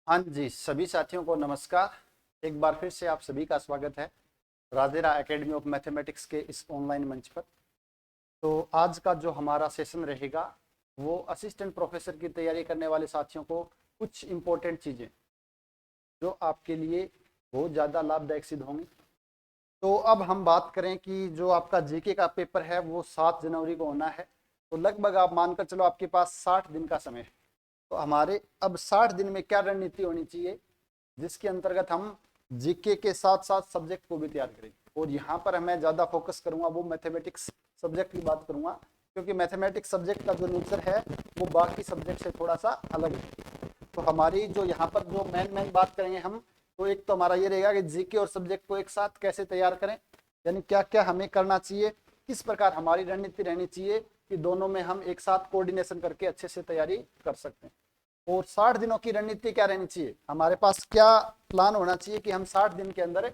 हाँ जी, सभी साथियों को नमस्कार। एक बार फिर से आप सभी का स्वागत है राजेरा एकेडमी ऑफ मैथमेटिक्स के इस ऑनलाइन मंच पर। तो आज का जो हमारा सेशन रहेगा वो असिस्टेंट प्रोफेसर की तैयारी करने वाले साथियों को कुछ इम्पोर्टेंट चीज़ें जो आपके लिए बहुत ज़्यादा लाभदायक सिद्ध होंगी। तो अब हम बात करें कि जो आपका जीके का पेपर है वो 7 जनवरी को होना है। तो लगभग आप मानकर चलो आपके पास 60 दिन का समय है। तो हमारे अब 60 दिन में क्या रणनीति होनी चाहिए जिसके अंतर्गत हम जीके के साथ साथ सब्जेक्ट को भी तैयार करेंगे। और यहाँ पर मैं ज़्यादा फोकस करूँगा वो मैथमेटिक्स सब्जेक्ट की बात करूँगा, क्योंकि मैथमेटिक्स सब्जेक्ट का जो नेचर है वो बाकी सब्जेक्ट से थोड़ा सा अलग है। तो हमारी जो यहाँ पर जो मेन बात करेंगे हम, तो एक तो हमारा ये रहेगा कि जीके और सब्जेक्ट को एक साथ कैसे तैयार करें, यानी क्या क्या हमें करना चाहिए, किस प्रकार हमारी रणनीति रहनी चाहिए कि दोनों में हम एक साथ कोऑर्डिनेशन करके अच्छे से तैयारी कर सकते हैं। और 60 दिनों की रणनीति क्या रहनी चाहिए, हमारे पास क्या प्लान होना चाहिए कि हम 60 दिन के अंदर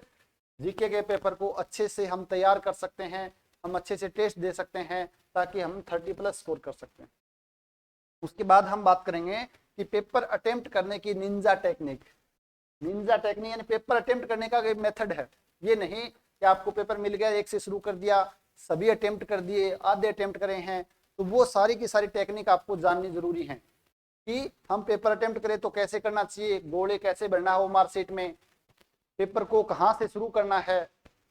जीके के पेपर को अच्छे से हम तैयार कर सकते हैं, हम अच्छे से टेस्ट दे सकते हैं ताकि हम 30+ स्कोर कर सकते हैं। उसके बाद हम बात करेंगे कि पेपर अटेम्प्ट करने की निंजा टेक्निक। निंजा टेक्निक यानी पेपर अटेम्प्ट करने का एक मेथड है। ये नहीं कि आपको पेपर मिल गया, एक से शुरू कर दिया, सभी अटेम्प्ट कर दिए, आधे अटेम्प्ट करे हैं। तो वो सारी की सारी टेक्निक आपको जाननी जरूरी है कि हम पेपर अटेम्प्ट करें तो कैसे करना चाहिए, गोले कैसे भरना हो मार्कशीट में, पेपर को कहाँ से शुरू करना है।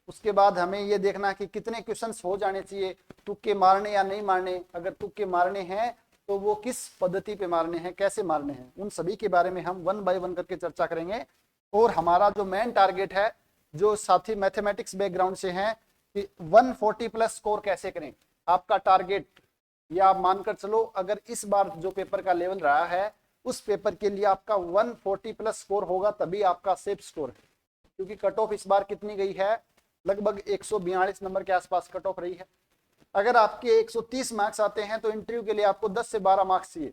उसके बाद हमें ये देखना कि कितने क्वेश्चंस हो जाने चाहिए, तुक्के मारने या नहीं मारने, अगर तुक्के मारने हैं तो वो किस पद्धति पे मारने हैं, कैसे मारने हैं, उन सभी के बारे में हम 1 बाय 1 करके चर्चा करेंगे। और हमारा जो मेन टारगेट है, जो साथी मैथमेटिक्स बैकग्राउंड से हैं, कि 140+ स्कोर कैसे करें। आपका टारगेट, या आप मानकर चलो अगर इस बार जो पेपर का लेवल रहा है उस पेपर के लिए आपका 140+ स्कोर होगा तभी आपका सेफ स्कोर है। क्योंकि कट ऑफ इस बार कितनी गई है, लगभग 142 नंबर के आसपास कट ऑफ रही है। अगर आपके 130 मार्क्स आते हैं तो इंटरव्यू के लिए आपको 10 से 12 मार्क्स चाहिए।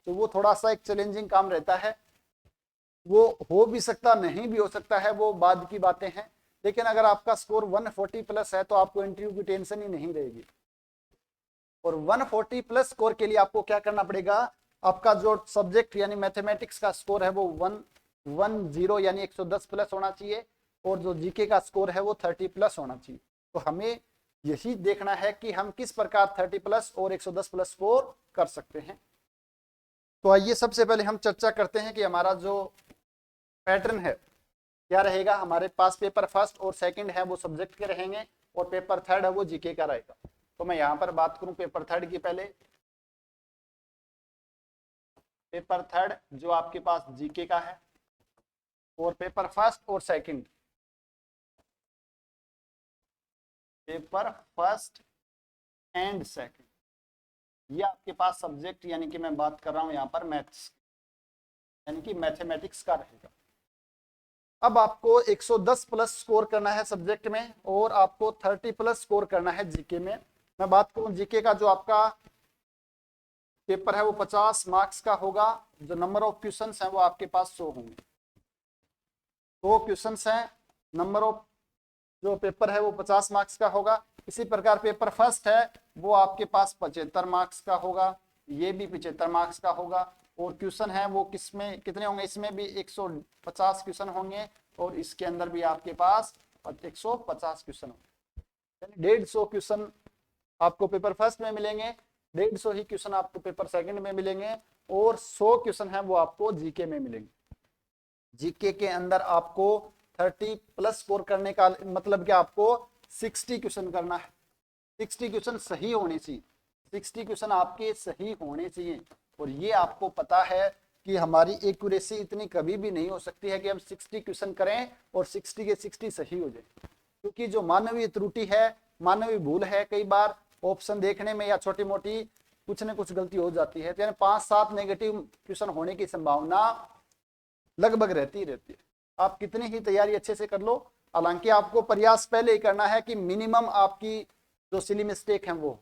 तो वो थोड़ा सा एक चैलेंजिंग काम रहता है, वो हो भी सकता नहीं भी हो सकता है, वो बाद की बातें हैं। लेकिन अगर आपका स्कोर 140+ है तो आपको इंटरव्यू की टेंशन ही नहीं रहेगी। और 140+ स्कोर के लिए आपको क्या करना पड़ेगा, आपका जो सब्जेक्ट यानी मैथमेटिक्स का स्कोर है वो 110 यानी 110+ होना चाहिए, और जो जीके का स्कोर है वो 30+ होना चाहिए। तो हमें यही देखना है कि हम किस प्रकार 30+ और 110+ स्कोर कर सकते हैं। तो आइए सबसे पहले हम चर्चा करते हैं कि हमारा जो पैटर्न है क्या रहेगा। हमारे पास पेपर फर्स्ट और सेकंड है वो सब्जेक्ट के रहेंगे, और पेपर थर्ड है वो जीके का रहेगा। तो मैं यहाँ पर बात करूं पेपर थर्ड की, पहले पेपर थर्ड जो आपके पास जीके का है, और पेपर फर्स्ट और second, paper first and second, ये आपके पास सब्जेक्ट यानी कि मैं बात कर रहा हूं यहाँ पर मैथ्स यानी कि मैथमेटिक्स का रहेगा। अब आपको 110+ स्कोर करना है सब्जेक्ट में, और आपको 30+ स्कोर करना है जीके में। मैं बात करूं जीके का, जो आपका पेपर है वो 50 मार्क्स का होगा। जो नंबर ऑफ क्वेश्चंस हैं वो आपके पास 100 होंगे। 100 क्वेश्चंस हैं, नंबर ऑफ जो पेपर है वो 50 मार्क्स का होगा। इसी प्रकार पेपर फर्स्ट है वो आपके पास 75 मार्क्स का होगा, ये भी 75 मार्क्स का होगा। और क्वेश्चन है वो किसमें कितने होंगे, इसमें भी 150 क्वेश्चन होंगे, और इसके अंदर भी आपके पास 150 क्वेश्चन होंगे। 150 क्वेश्चन आपको पेपर फर्स्ट में मिलेंगे, 150 ही क्वेश्चन आपको पेपर सेकंड में मिलेंगे, और 100 क्वेश्चन है वो आपको जीके में मिलेंगे। जीके के अंदर आपको 30+ स्कोर करने का मतलब कि आपको 60 क्वेश्चन करना है। 60 क्वेश्चन सही होने चाहिए, 60 क्वेश्चन आपके सही होने चाहिए। और ये आपको पता है कि हमारी एक्यूरेसी इतनी कभी भी नहीं हो सकती है कि हम 60 क्वेश्चन करें और 60 के 60 सही हो जाए, क्योंकि जो मानवीय त्रुटि है, मानवीय भूल है, कई बार ऑप्शन देखने में या छोटी मोटी कुछ न कुछ गलती हो जाती है। तो यानी 5-7 नेगेटिव क्वेश्चन होने की संभावना लगभग रहती है। आप कितनी ही तैयारी अच्छे से कर लो, हालांकि आपको प्रयास पहले ही करना है कि मिनिमम आपकी जो सिली मिस्टेक है वो,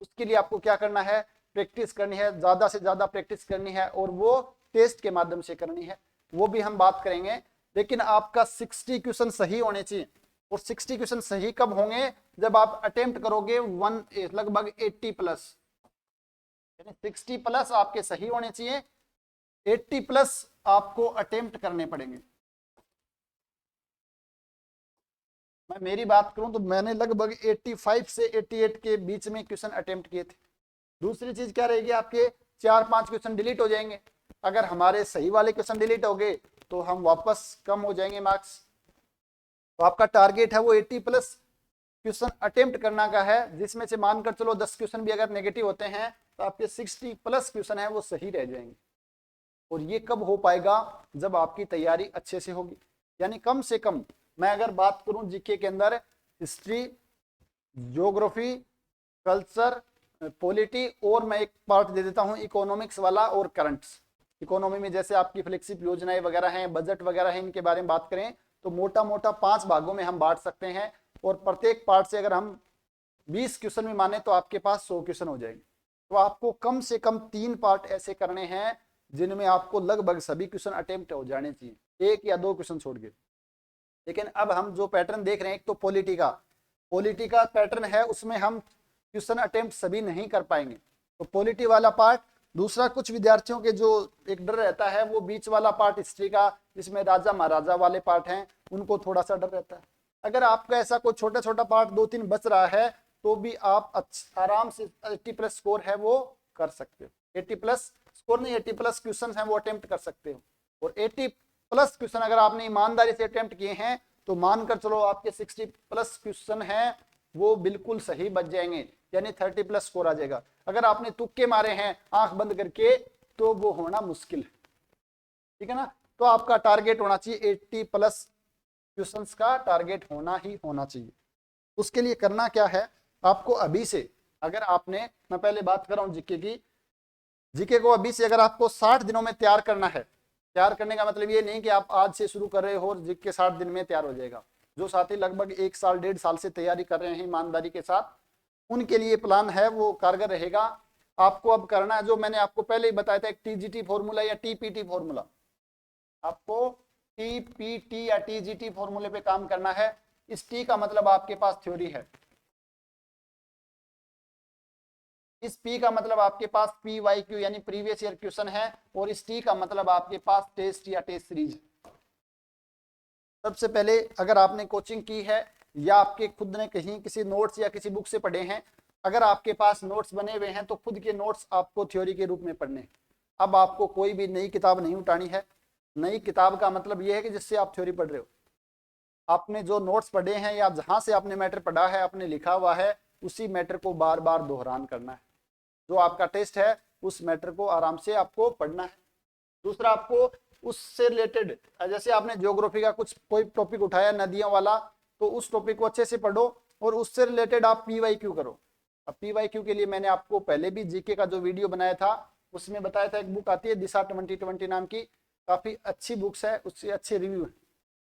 उसके लिए आपको क्या करना है, प्रैक्टिस करनी है, ज्यादा से ज्यादा प्रैक्टिस करनी है, और वो टेस्ट के माध्यम से करनी है, वो भी हम बात करेंगे। लेकिन आपका 60 क्वेश्चन सही होने चाहिए। और 60 क्वेश्चन सही कब होंगे, जब आप अटेम्प्ट करोगे लगभग 80+, यानी 60+ आपके सही होने चाहिए, 80 प्लस आपको अटेम्प्ट करने पड़ेंगे। मैं मेरी बात करूं तो मैंने लगभग 85 से 88 के बीच में क्वेश्चन अटेम्प्ट किए थे। दूसरी चीज क्या रहेगी, आपके 4-5 क्वेश्चन डिलीट हो जाएंगे। अगर हमारे सही वाले क्वेश्चन डिलीट हो गए तो हम वापस कम हो जाएंगे मार्क्स। तो आपका टारगेट है वो 80 प्लस क्वेश्चन अटेम्प्ट करना का है, जिसमें से मानकर चलो 10 क्वेश्चन भी अगर नेगेटिव होते हैं तो आपके 60 प्लस क्वेश्चन है वो सही रह जाएंगे। और ये कब हो पाएगा, जब आपकी तैयारी अच्छे से होगी। यानी कम से कम मैं अगर बात करूं जीके के अंदर हिस्ट्री, ज्योग्राफी, कल्चर, पॉलिटी, और मैं एक पार्ट दे देता हूं इकोनॉमिक्स वाला और करंट्स। इकोनॉमी में जैसे आपकी फ्लेक्सिबल योजनाएं वगैरह हैं, बजट वगैरह हैं, इनके बारे में बात करें तो मोटा मोटा 5 भागों में हम बांट सकते हैं। और प्रत्येक पार्ट से अगर हम 20 क्वेश्चन में माने तो आपके पास 100 क्वेश्चन हो जाएंगे। तो आपको कम से कम 3 पार्ट ऐसे करने हैं जिनमें आपको लगभग सभी क्वेश्चन अटेम्प्ट हो जाने चाहिए, 1 या 2 क्वेश्चन छोड़ के। लेकिन अब हम जो पैटर्न देख रहे हैं, एक तो पॉलिटी का पैटर्न है, उसमें हम क्वेश्चन अटेम्प्ट सभी नहीं कर पाएंगे, तो पॉलिटी वाला पार्ट। दूसरा, कुछ विद्यार्थियों के जो एक डर रहता है वो बीच वाला पार्ट हिस्ट्री का, जिसमें राजा महाराजा वाले पार्ट हैं, उनको थोड़ा सा डर रहता है। अगर आपका ऐसा कोई छोटा छोटा पार्ट 2-3 बच रहा है तो भी आप आराम से 80 प्लस स्कोर है वो कर सकते हो। 80 प्लस स्कोर नहीं, 80 प्लस क्वेश्चन है वो अटेम्प्ट कर सकते हो। और 80 प्लस क्वेश्चन अगर आपने ईमानदारी से अटेम्प्ट किए हैं तो मानकर चलो आपके 60 प्लस क्वेश्चन हैं वो बिल्कुल सही बच जाएंगे, यानी 30 प्लस स्कोर आ जाएगा। अगर आपने तुक्के मारे हैं आंख बंद करके तो वो होना मुश्किल है, ठीक है ना। तो आपका टारगेट होना चाहिए 80 प्लस क्वेश्चंस का टारगेट होना ही होना चाहिए। उसके लिए करना क्या है, आपको अभी से, अगर आपने, मैं पहले बात कर रहा हूं जीके की, जीके को अभी से अगर आपको 60 दिनों में तैयार करना है, तैयार करने का मतलब ये नहीं कि आप आज से शुरू कर रहे हो और जीके 60 दिन में तैयार हो जाएगा। जो साथी लगभग 1 साल 1.5 साल से तैयारी कर रहे हैं ईमानदारी के साथ, उनके लिए प्लान है वो कारगर रहेगा। आपको अब करना है जो मैंने आपको पहले ही बताया था, एक टीजीटी फॉर्मूला या टीपीटी फॉर्मूला। आपको टीपीटी या टीजीटी फॉर्मूले पे काम करना है। इस टी का मतलब आपके पास थ्योरी है, इस पी का मतलब आपके पास PYQ यानी प्रीवियस ईयर क्वेश्चन है, और इस टी का मतलब आपके पास टेस्ट या टेस्ट सीरीज। सबसे पहले अगर आपने कोचिंग की है या आपके खुद ने कहीं किसी नोट्स या किसी बुक से पढ़े हैं, अगर आपके पास नोट्स बने हुए हैं तो खुद के नोट्स आपको थ्योरी के रूप में पढ़ने। अब आपको कोई भी नई किताब नहीं उठानी है। नई किताब का मतलब यह है कि जिससे आप थ्योरी पढ़ रहे हो, आपने जो नोट्स पढ़े हैं या जहां से आपने मैटर पढ़ा है, आपने लिखा हुआ है, उसी मैटर को बार बार दोहरान करना है। जो आपका टेस्ट है उस मैटर को आराम से आपको पढ़ना है। दूसरा, आपको उससे रिलेटेड, जैसे आपने ज्योग्राफी का कुछ कोई टॉपिक उठाया नदियों वाला, तो उस टॉपिक को अच्छे से पढ़ो और उससे रिलेटेड आप PYQ करो। अब PYQ के लिए मैंने आपको पहले भी जीके का जो वीडियो बनाया था उसमें बताया था, एक बुक आती है दिशा 2020 नाम की, काफी अच्छी बुक्स है, उससे अच्छे रिव्यू है,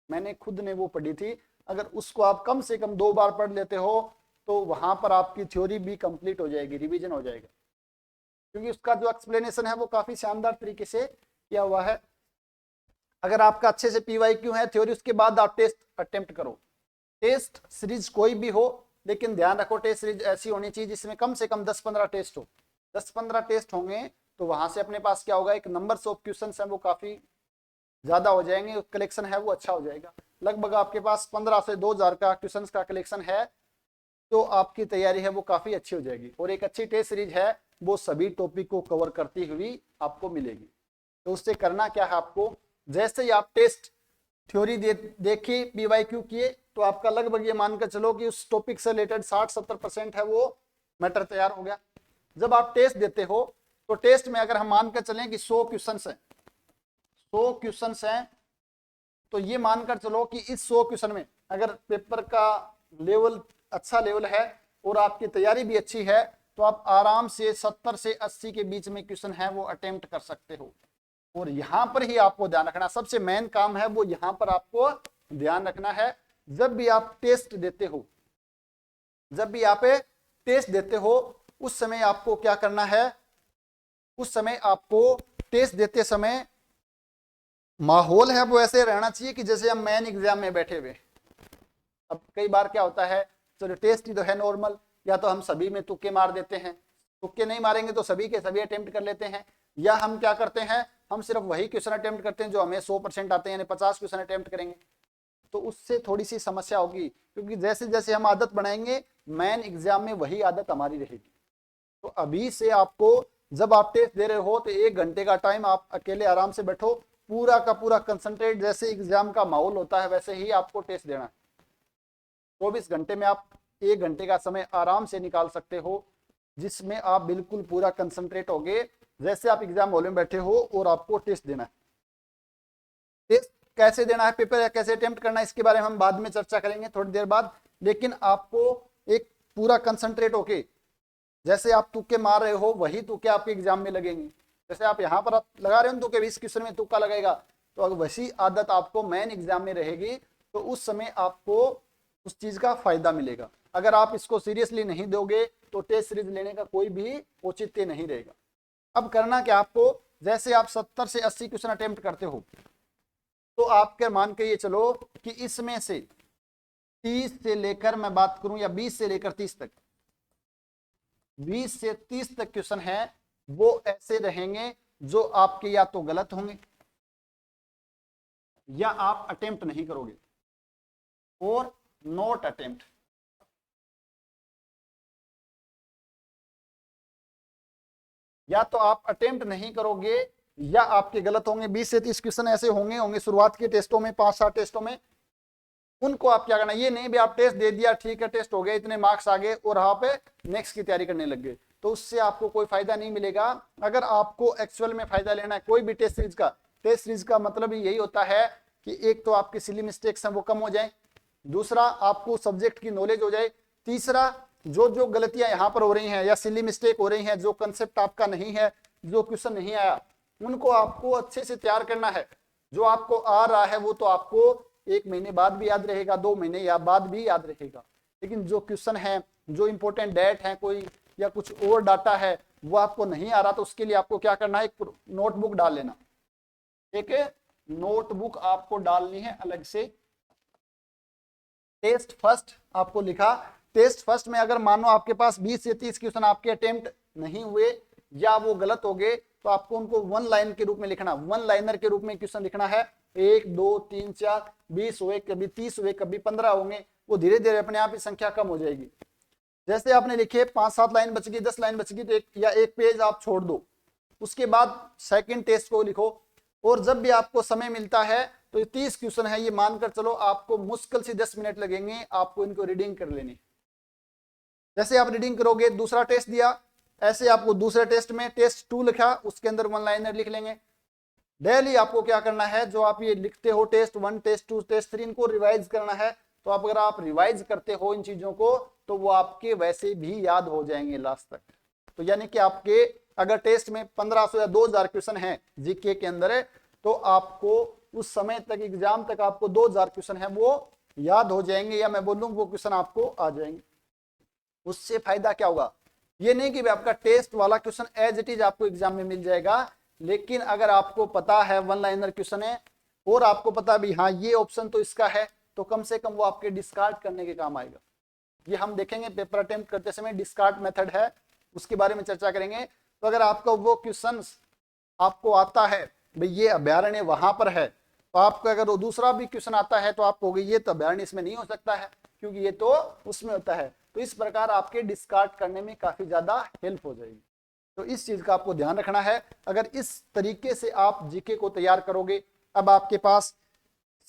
मैंने खुद ने वो पढ़ी थी। अगर उसको आप कम से कम 2 बार पढ़ लेते हो तो वहां पर आपकी थ्योरी भी कंप्लीट हो जाएगी, रिवीजन हो जाएगा, क्योंकि उसका जो एक्सप्लेनेशन है वो काफी शानदार तरीके से किया हुआ है। अगर आपका अच्छे से PYQ है थ्योरी, उसके बाद आप टेस्ट अटेम्प्ट करो। टेस्ट सीरीज कोई भी हो, लेकिन ध्यान रखो टेस्ट सीरीज ऐसी होनी चाहिए जिसमें कम से कम 10-15 टेस्ट हो। 10-15 टेस्ट होंगे तो वहां से अपने पास क्या होगा, एक नंबर ऑफ क्वेश्चन है वो काफी ज्यादा हो जाएंगे, कलेक्शन है वो अच्छा हो जाएगा। लगभग आपके पास 15 से 2000 का क्वेश्चन का कलेक्शन है, तो आपकी तैयारी है वो काफी अच्छी हो जाएगी। और एक अच्छी टेस्ट सीरीज है वो सभी टॉपिक को कवर करती हुई आपको मिलेगी। तो उससे करना क्या है, आपको जैसे ही आप टेस्ट थ्योरी देखी, PYQ किए, तो आपका लगभग ये मानकर चलो कि उस टॉपिक से रिलेटेड 60-70% है वो मैटर तैयार हो गया। जब आप टेस्ट देते हो तो टेस्ट में अगर हम मानकर चलें कि 100 क्वेश्चन है, 100 क्वेश्चन हैं, तो ये मानकर चलो कि इस 100 क्वेश्चन में अगर पेपर का लेवल अच्छा लेवल है और आपकी तैयारी भी अच्छी है, तो आप आराम से 70 से 80 के बीच में क्वेश्चन है वो अटेम्प्ट कर सकते हो। और यहां पर ही आपको ध्यान रखना, सबसे मेन काम है वो यहां पर आपको ध्यान रखना है। जब भी आप टेस्ट देते हो, जब भी आप टेस्ट देते हो, उस समय आपको क्या करना है, उस समय आपको टेस्ट देते समय माहौल है वो ऐसे रहना चाहिए कि जैसे हम मेन एग्जाम में बैठे हुए। अब कई बार क्या होता है, चलो टेस्ट ही तो है नॉर्मल, या तो हम सभी में तुक्के मार देते हैं, तुक्के नहीं मारेंगे तो सभी के सभी अटेम्प्ट कर लेते हैं। या हम क्या करते हैं, हम सिर्फ वही क्वेश्चन अटेम्प्ट करते हैं जो हमें 100% आते हैं, यानी 50 क्वेश्चन अटेम्प्ट करेंगे, तो उससे थोड़ी सी समस्या होगी, क्योंकि जैसे जैसे हम आदत बनाएंगे मेन एग्जाम में वही आदत हमारी रहेगी। तो अभी से आपको, जब आप टेस्ट दे रहे हो तो 1 घंटे का टाइम आप अकेले आराम से बैठो, पूरा का पूरा कंसंट्रेट, जैसे एग्जाम का माहौल होता है वैसे ही आपको टेस्ट देना है। 24 घंटे में आप 1 घंटे का समय आराम से निकाल सकते हो, जिसमें आप बिल्कुल पूरा कंसंट्रेट होगे, जैसे आप एग्जाम हॉल में बैठे हो और आपको टेस्ट देना है। टेस्ट कैसे देना है, पेपर कैसे अटेम्प्ट करना है, इसके बारे में हम बाद में चर्चा करेंगे थोड़ी देर बाद। लेकिन आपको एक पूरा कंसंट्रेट होके, जैसे आप तुक्के मार रहे हो वही तुक्के आपके एग्जाम में लगेंगे। जैसे आप यहाँ पर आप लगा रहे हो तुक्के, 20 क्वेश्चन में तुक्का लगेगा, तो अगर वैसी आदत आपको मेन एग्जाम में रहेगी तो उस समय आपको उस चीज का फायदा मिलेगा। अगर आप इसको सीरियसली नहीं दोगे तो टेस्ट सीरीज लेने का कोई भी औचित्य नहीं रहेगा। अब करना क्या आपको, जैसे आप 70 से 80 क्वेश्चन अटेम्प्ट करते हो, तो आपके मान के ये चलो कि इसमें से 30 से लेकर, मैं बात करूं, या 20 से लेकर 30 तक, 20 से 30 तक क्वेश्चन है वो ऐसे रहेंगे जो आपके या तो गलत होंगे या आप अटेम्प्ट नहीं करोगे, और नॉट अटेम्प्ट। या तो आप अटेम्प्ट नहीं करोगे या आपके गलत होंगे। 20 से 30 क्वेश्चन ऐसे होंगे शुरुआत के टेस्टों में, 5-7 टेस्टों में। उनको आप क्या करना, ये नहीं भी आप टेस्ट दे दिया, ठीक है टेस्ट हो गया, इतने मार्क्स आ गए और वहां पे नेक्स्ट की तैयारी करने लग गए, तो उससे आपको कोई फायदा नहीं मिलेगा। अगर आपको एक्चुअल में फायदा लेना है कोई भी टेस्ट सीरीज का, टेस्ट सीरीज का मतलब यही होता है कि एक तो आपकी सिली मिस्टेक्स हैं वो कम हो जाए, दूसरा आपको सब्जेक्ट की नॉलेज हो जाए, तीसरा जो जो गलतियां यहाँ पर हो रही हैं या सिली मिस्टेक हो रही हैं, जो कंसेप्ट आपका नहीं है, जो क्वेश्चन नहीं आया, उनको आपको अच्छे से तैयार करना है। जो आपको आ रहा है वो तो आपको 1 महीने बाद भी याद रहेगा, 2 महीने या बाद भी याद रहेगा, लेकिन जो क्वेश्चन है, जो इंपॉर्टेंट डेट है कोई या कुछ और डाटा है वो आपको नहीं आ रहा, तो उसके लिए आपको क्या करना है, एक नोटबुक डाल लेना। एक नोटबुक आपको डालनी है अलग से। टेस्ट फर्स्ट आपको लिखा, टेस्ट फर्स्ट में अगर मानो आपके पास 20 से 30 क्वेश्चन आपके अटेम्प्ट नहीं हुए या वो गलत हो गए, तो आपको उनको 1 लाइन के रूप में लिखना, 1 लाइनर के रूप में क्वेश्चन लिखना है। 1 2 3 4 20 हुए, कभी 30 हुए, कभी 15 होंगे, वो धीरे धीरे अपने आप ही संख्या कम हो जाएगी। जैसे आपने लिखे 5-7 लाइन बच गई, 10 लाइन बच गई, तो एक पेज आप छोड़ दो, उसके बाद सेकंड टेस्ट को लिखो। और जब भी आपको समय मिलता है, तो ये 30 क्वेश्चन है, ये मानकर चलो आपको मुश्किल से 10 मिनट लगेंगे आपको इनको रीडिंग कर लेनी। जैसे आप रीडिंग करोगे, दूसरा टेस्ट दिया, ऐसे आपको दूसरे टेस्ट में टेस्ट 2 लिखा, उसके अंदर 1 लाइनर लिख लेंगे। डेली आपको क्या करना है, जो आप ये लिखते हो टेस्ट 1 टेस्ट 2 टेस्ट 3, इनको रिवाइज करना है। तो आप अगर आप रिवाइज करते हो इन चीजों को, तो वो आपके वैसे भी याद हो जाएंगे लास्ट तक। तो यानी कि आपके अगर टेस्ट में 1500 या 2000 क्वेश्चन है जीके के अंदर, तो आपको उस समय तक, एग्जाम तक आपको 2000 क्वेश्चन है वो याद हो जाएंगे, या मैं बोलूं वो क्वेश्चन आपको आ जाएंगे। उससे फायदा क्या होगा, ये नहीं कि आपका टेस्ट वाला क्वेश्चन एज इट इज आपको एग्जाम में मिल जाएगा, लेकिन अगर आपको पता है 1 लाइनर क्वेश्चन है और आपको पता भी हाँ ये ऑप्शन तो इसका है, तो कम से कम वो आपके डिस्कार्ड करने के काम आएगा। ये हम देखेंगे पेपर अटेम्प्ट करते समय, डिस्कार्ड मेथड है, उसके बारे में चर्चा करेंगे। तो अगर आपका वो क्वेश्चन आपको आता है, भाई ये अभ्यारण्य वहां पर है, तो आपको अगर वो दूसरा भी क्वेश्चन आता है तो आप कहोगे ये तो अभ्यारण्य इसमें नहीं हो सकता है, क्योंकि ये तो उसमें होता है। तो इस प्रकार आपके डिस्कार्ड करने में काफी ज्यादा हेल्प हो जाएगी। तो इस चीज का आपको ध्यान रखना है। अगर इस तरीके से आप जीके को तैयार करोगे, अब आपके पास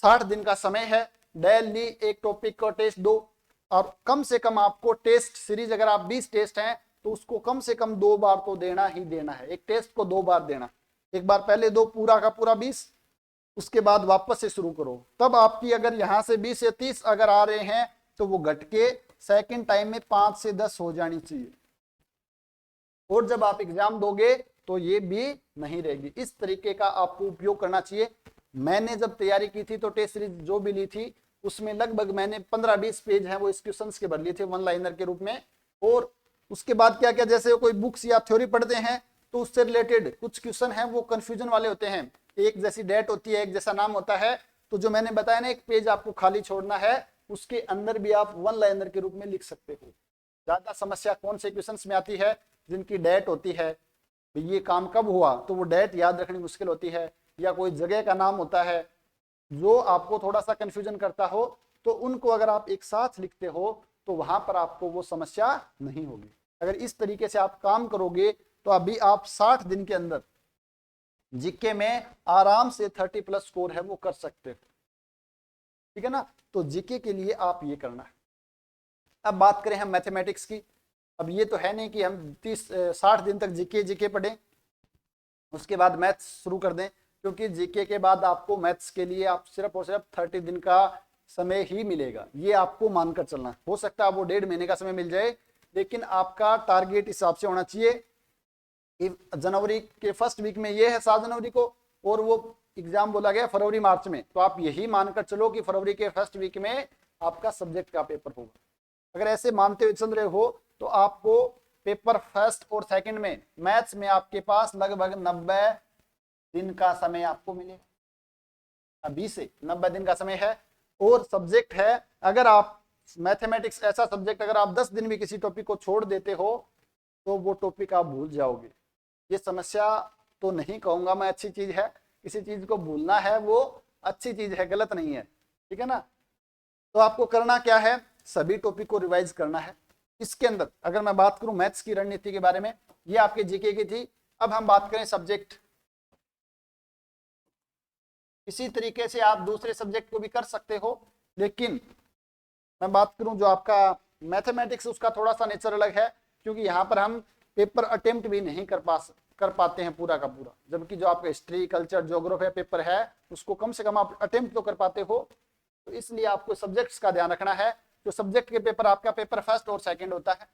60 दिन का समय है, डेली एक टॉपिक का टेस्ट दो, और कम से कम आपको टेस्ट सीरीज, अगर आप 20 टेस्ट हैं तो उसको कम से कम 2 बार तो देना ही देना है। एक टेस्ट को 2 बार देना, एक बार पहले दो पूरा का पूरा 20, उसके बाद वापस से शुरू करो। तब आपकी अगर यहाँ से 20 से 30 अगर आ रहे हैं तो वो घट के सेकेंड टाइम में 5 से 10 हो जानी चाहिए, और जब आप एग्जाम दोगे तो ये भी नहीं रहेगी। इस तरीके का आपको उपयोग करना चाहिए। मैंने जब तैयारी की थी तो टेस्ट सीरीज जो भी ली थी उसमें लगभग मैंने 15-20 पेज हैं वो इस क्वेश्चंस के भर लिए थे 1 लाइनर के रूप में। और उसके बाद क्या क्या, जैसे कोई बुक्स या थ्योरी पढ़ते हैं तो उससे रिलेटेड कुछ क्वेश्चन हैं वो कंफ्यूजन वाले होते हैं, एक जैसी डेट होती है, एक जैसा नाम होता है, तो जो मैंने बताया ना, एक पेज आपको खाली छोड़ना है, उसके अंदर भी आप 1 लाइनर के रूप में लिख सकते हो। ज्यादा समस्या कौन से क्वेश्चंस में आती है, जिनकी डेट होती है, तो ये काम कब हुआ, तो वो डेट याद रखनी मुश्किल होती है, या कोई जगह का नाम होता है जो आपको थोड़ा सा कंफ्यूजन करता हो, तो उनको अगर आप एक साथ लिखते हो तो वहां पर आपको वो समस्या नहीं होगी। अगर इस तरीके से आप काम करोगे तो अभी आप 60 दिन के अंदर जीके में आराम से 30+ स्कोर है वो कर सकते हो, ठीक है ना। तो जीके के लिए आप ये करना है। अब बात करें हम मैथमेटिक्स की। अब ये तो है नहीं कि हम 60 दिन तक जीके पढ़ें उसके बाद मैथ्स शुरू कर दें, क्योंकि जीके के बाद आपको मैथ्स के लिए आप सिर्फ और सिर्फ 30 दिन का समय ही मिलेगा, ये आपको मानकर चलना है। हो सकता है वो 1.5 महीने का समय मिल जाए, लेकिन आपका टारगेट हिसाब से होना चाहिए कि जनवरी के फर्स्ट वीक में ये है 7 जनवरी को, और वो एग्जाम बोला गया फरवरी मार्च में, तो आप यही मानकर चलो कि फरवरी के फर्स्ट वीक में आपका सब्जेक्ट का पेपर होगा। अगर ऐसे मानते हुए चल रहे हो तो आपको पेपर फर्स्ट और सेकंड में मैथ्स में आपके पास लगभग 90 दिन का समय आपको मिलेगा, अभी से 90 दिन का समय है। और सब्जेक्ट है, अगर आप मैथमेटिक्स ऐसा सब्जेक्ट अगर आप 10 दिन भी किसी टॉपिक को छोड़ देते हो तो वो टॉपिक आप भूल जाओगे। ये समस्या तो नहीं कहूंगा मैं अच्छी चीज है, किसी चीज को भूलना है वो अच्छी चीज है, गलत नहीं है, ठीक है ना। तो आपको करना क्या है, सभी टॉपिक को रिवाइज करना है। इसके अंदर अगर मैं बात करूं मैथ्स की रणनीति के बारे में, ये आपके जीके की थी। अब हम बात करें सब्जेक्ट। इसी तरीके से आप दूसरे सब्जेक्ट को भी कर सकते हो, लेकिन मैं बात करूं जो आपका मैथमेटिक्स उसका थोड़ा सा नेचर अलग है, क्योंकि यहाँ पर हम पेपर अटेम्प्ट भी नहीं कर पाते हैं पूरा का पूरा, जबकि जो आपका हिस्ट्री कल्चर ज्योग्राफी पेपर है उसको कम से कम आप अटेम्प्ट तो कर पाते हो। तो इसलिए आपको सब्जेक्ट्स का ध्यान रखना है। जो सब्जेक्ट के पेपर आपका पेपर फर्स्ट और सेकंड होता है।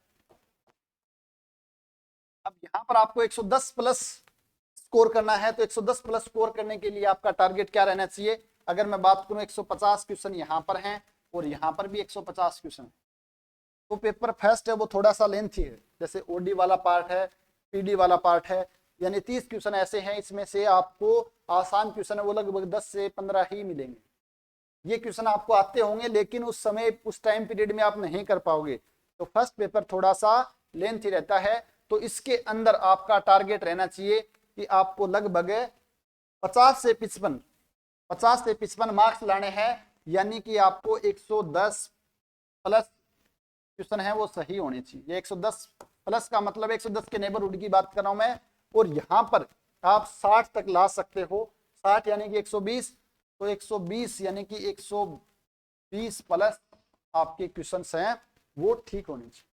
अब यहाँ पर आपको 110+ स्कोर करना है, तो 110+ स्कोर करने के लिए आपका टारगेट क्या रहना चाहिए। अगर मैं बात करूं 150 क्वेश्चन यहाँ पर हैं और यहाँ पर भी 150 क्वेश्चन, तो पेपर फर्स्ट है वो थोड़ा सा लेंथी है, जैसे ओडी वाला पार्ट है, पीडी वाला पार्ट है, यानी 30 क्वेश्चन ऐसे हैं, इसमें से आपको आसान क्वेश्चन है वो लगभग 10 से 15 ही मिलेंगे। ये क्वेश्चन आपको आते होंगे लेकिन उस समय उस टाइम पीरियड में आप नहीं कर पाओगे, तो फर्स्ट पेपर थोड़ा सा लेंथी रहता है। तो इसके अंदर आपका टारगेट रहना चाहिए कि आपको लगभग 50 से 55 मार्क्स लाने हैं, यानी कि आपको 110+ क्वेश्चन है वो सही होने चाहिए। ये 110+ का मतलब 110 के नेबरहुड की बात कर रहा हूं मैं, और यहां पर आप 60 तक ला सकते हो। 60 यानी कि 120, तो 120 यानी कि 120+ आपके क्वेश्चंस हैं वो ठीक होने चाहिए।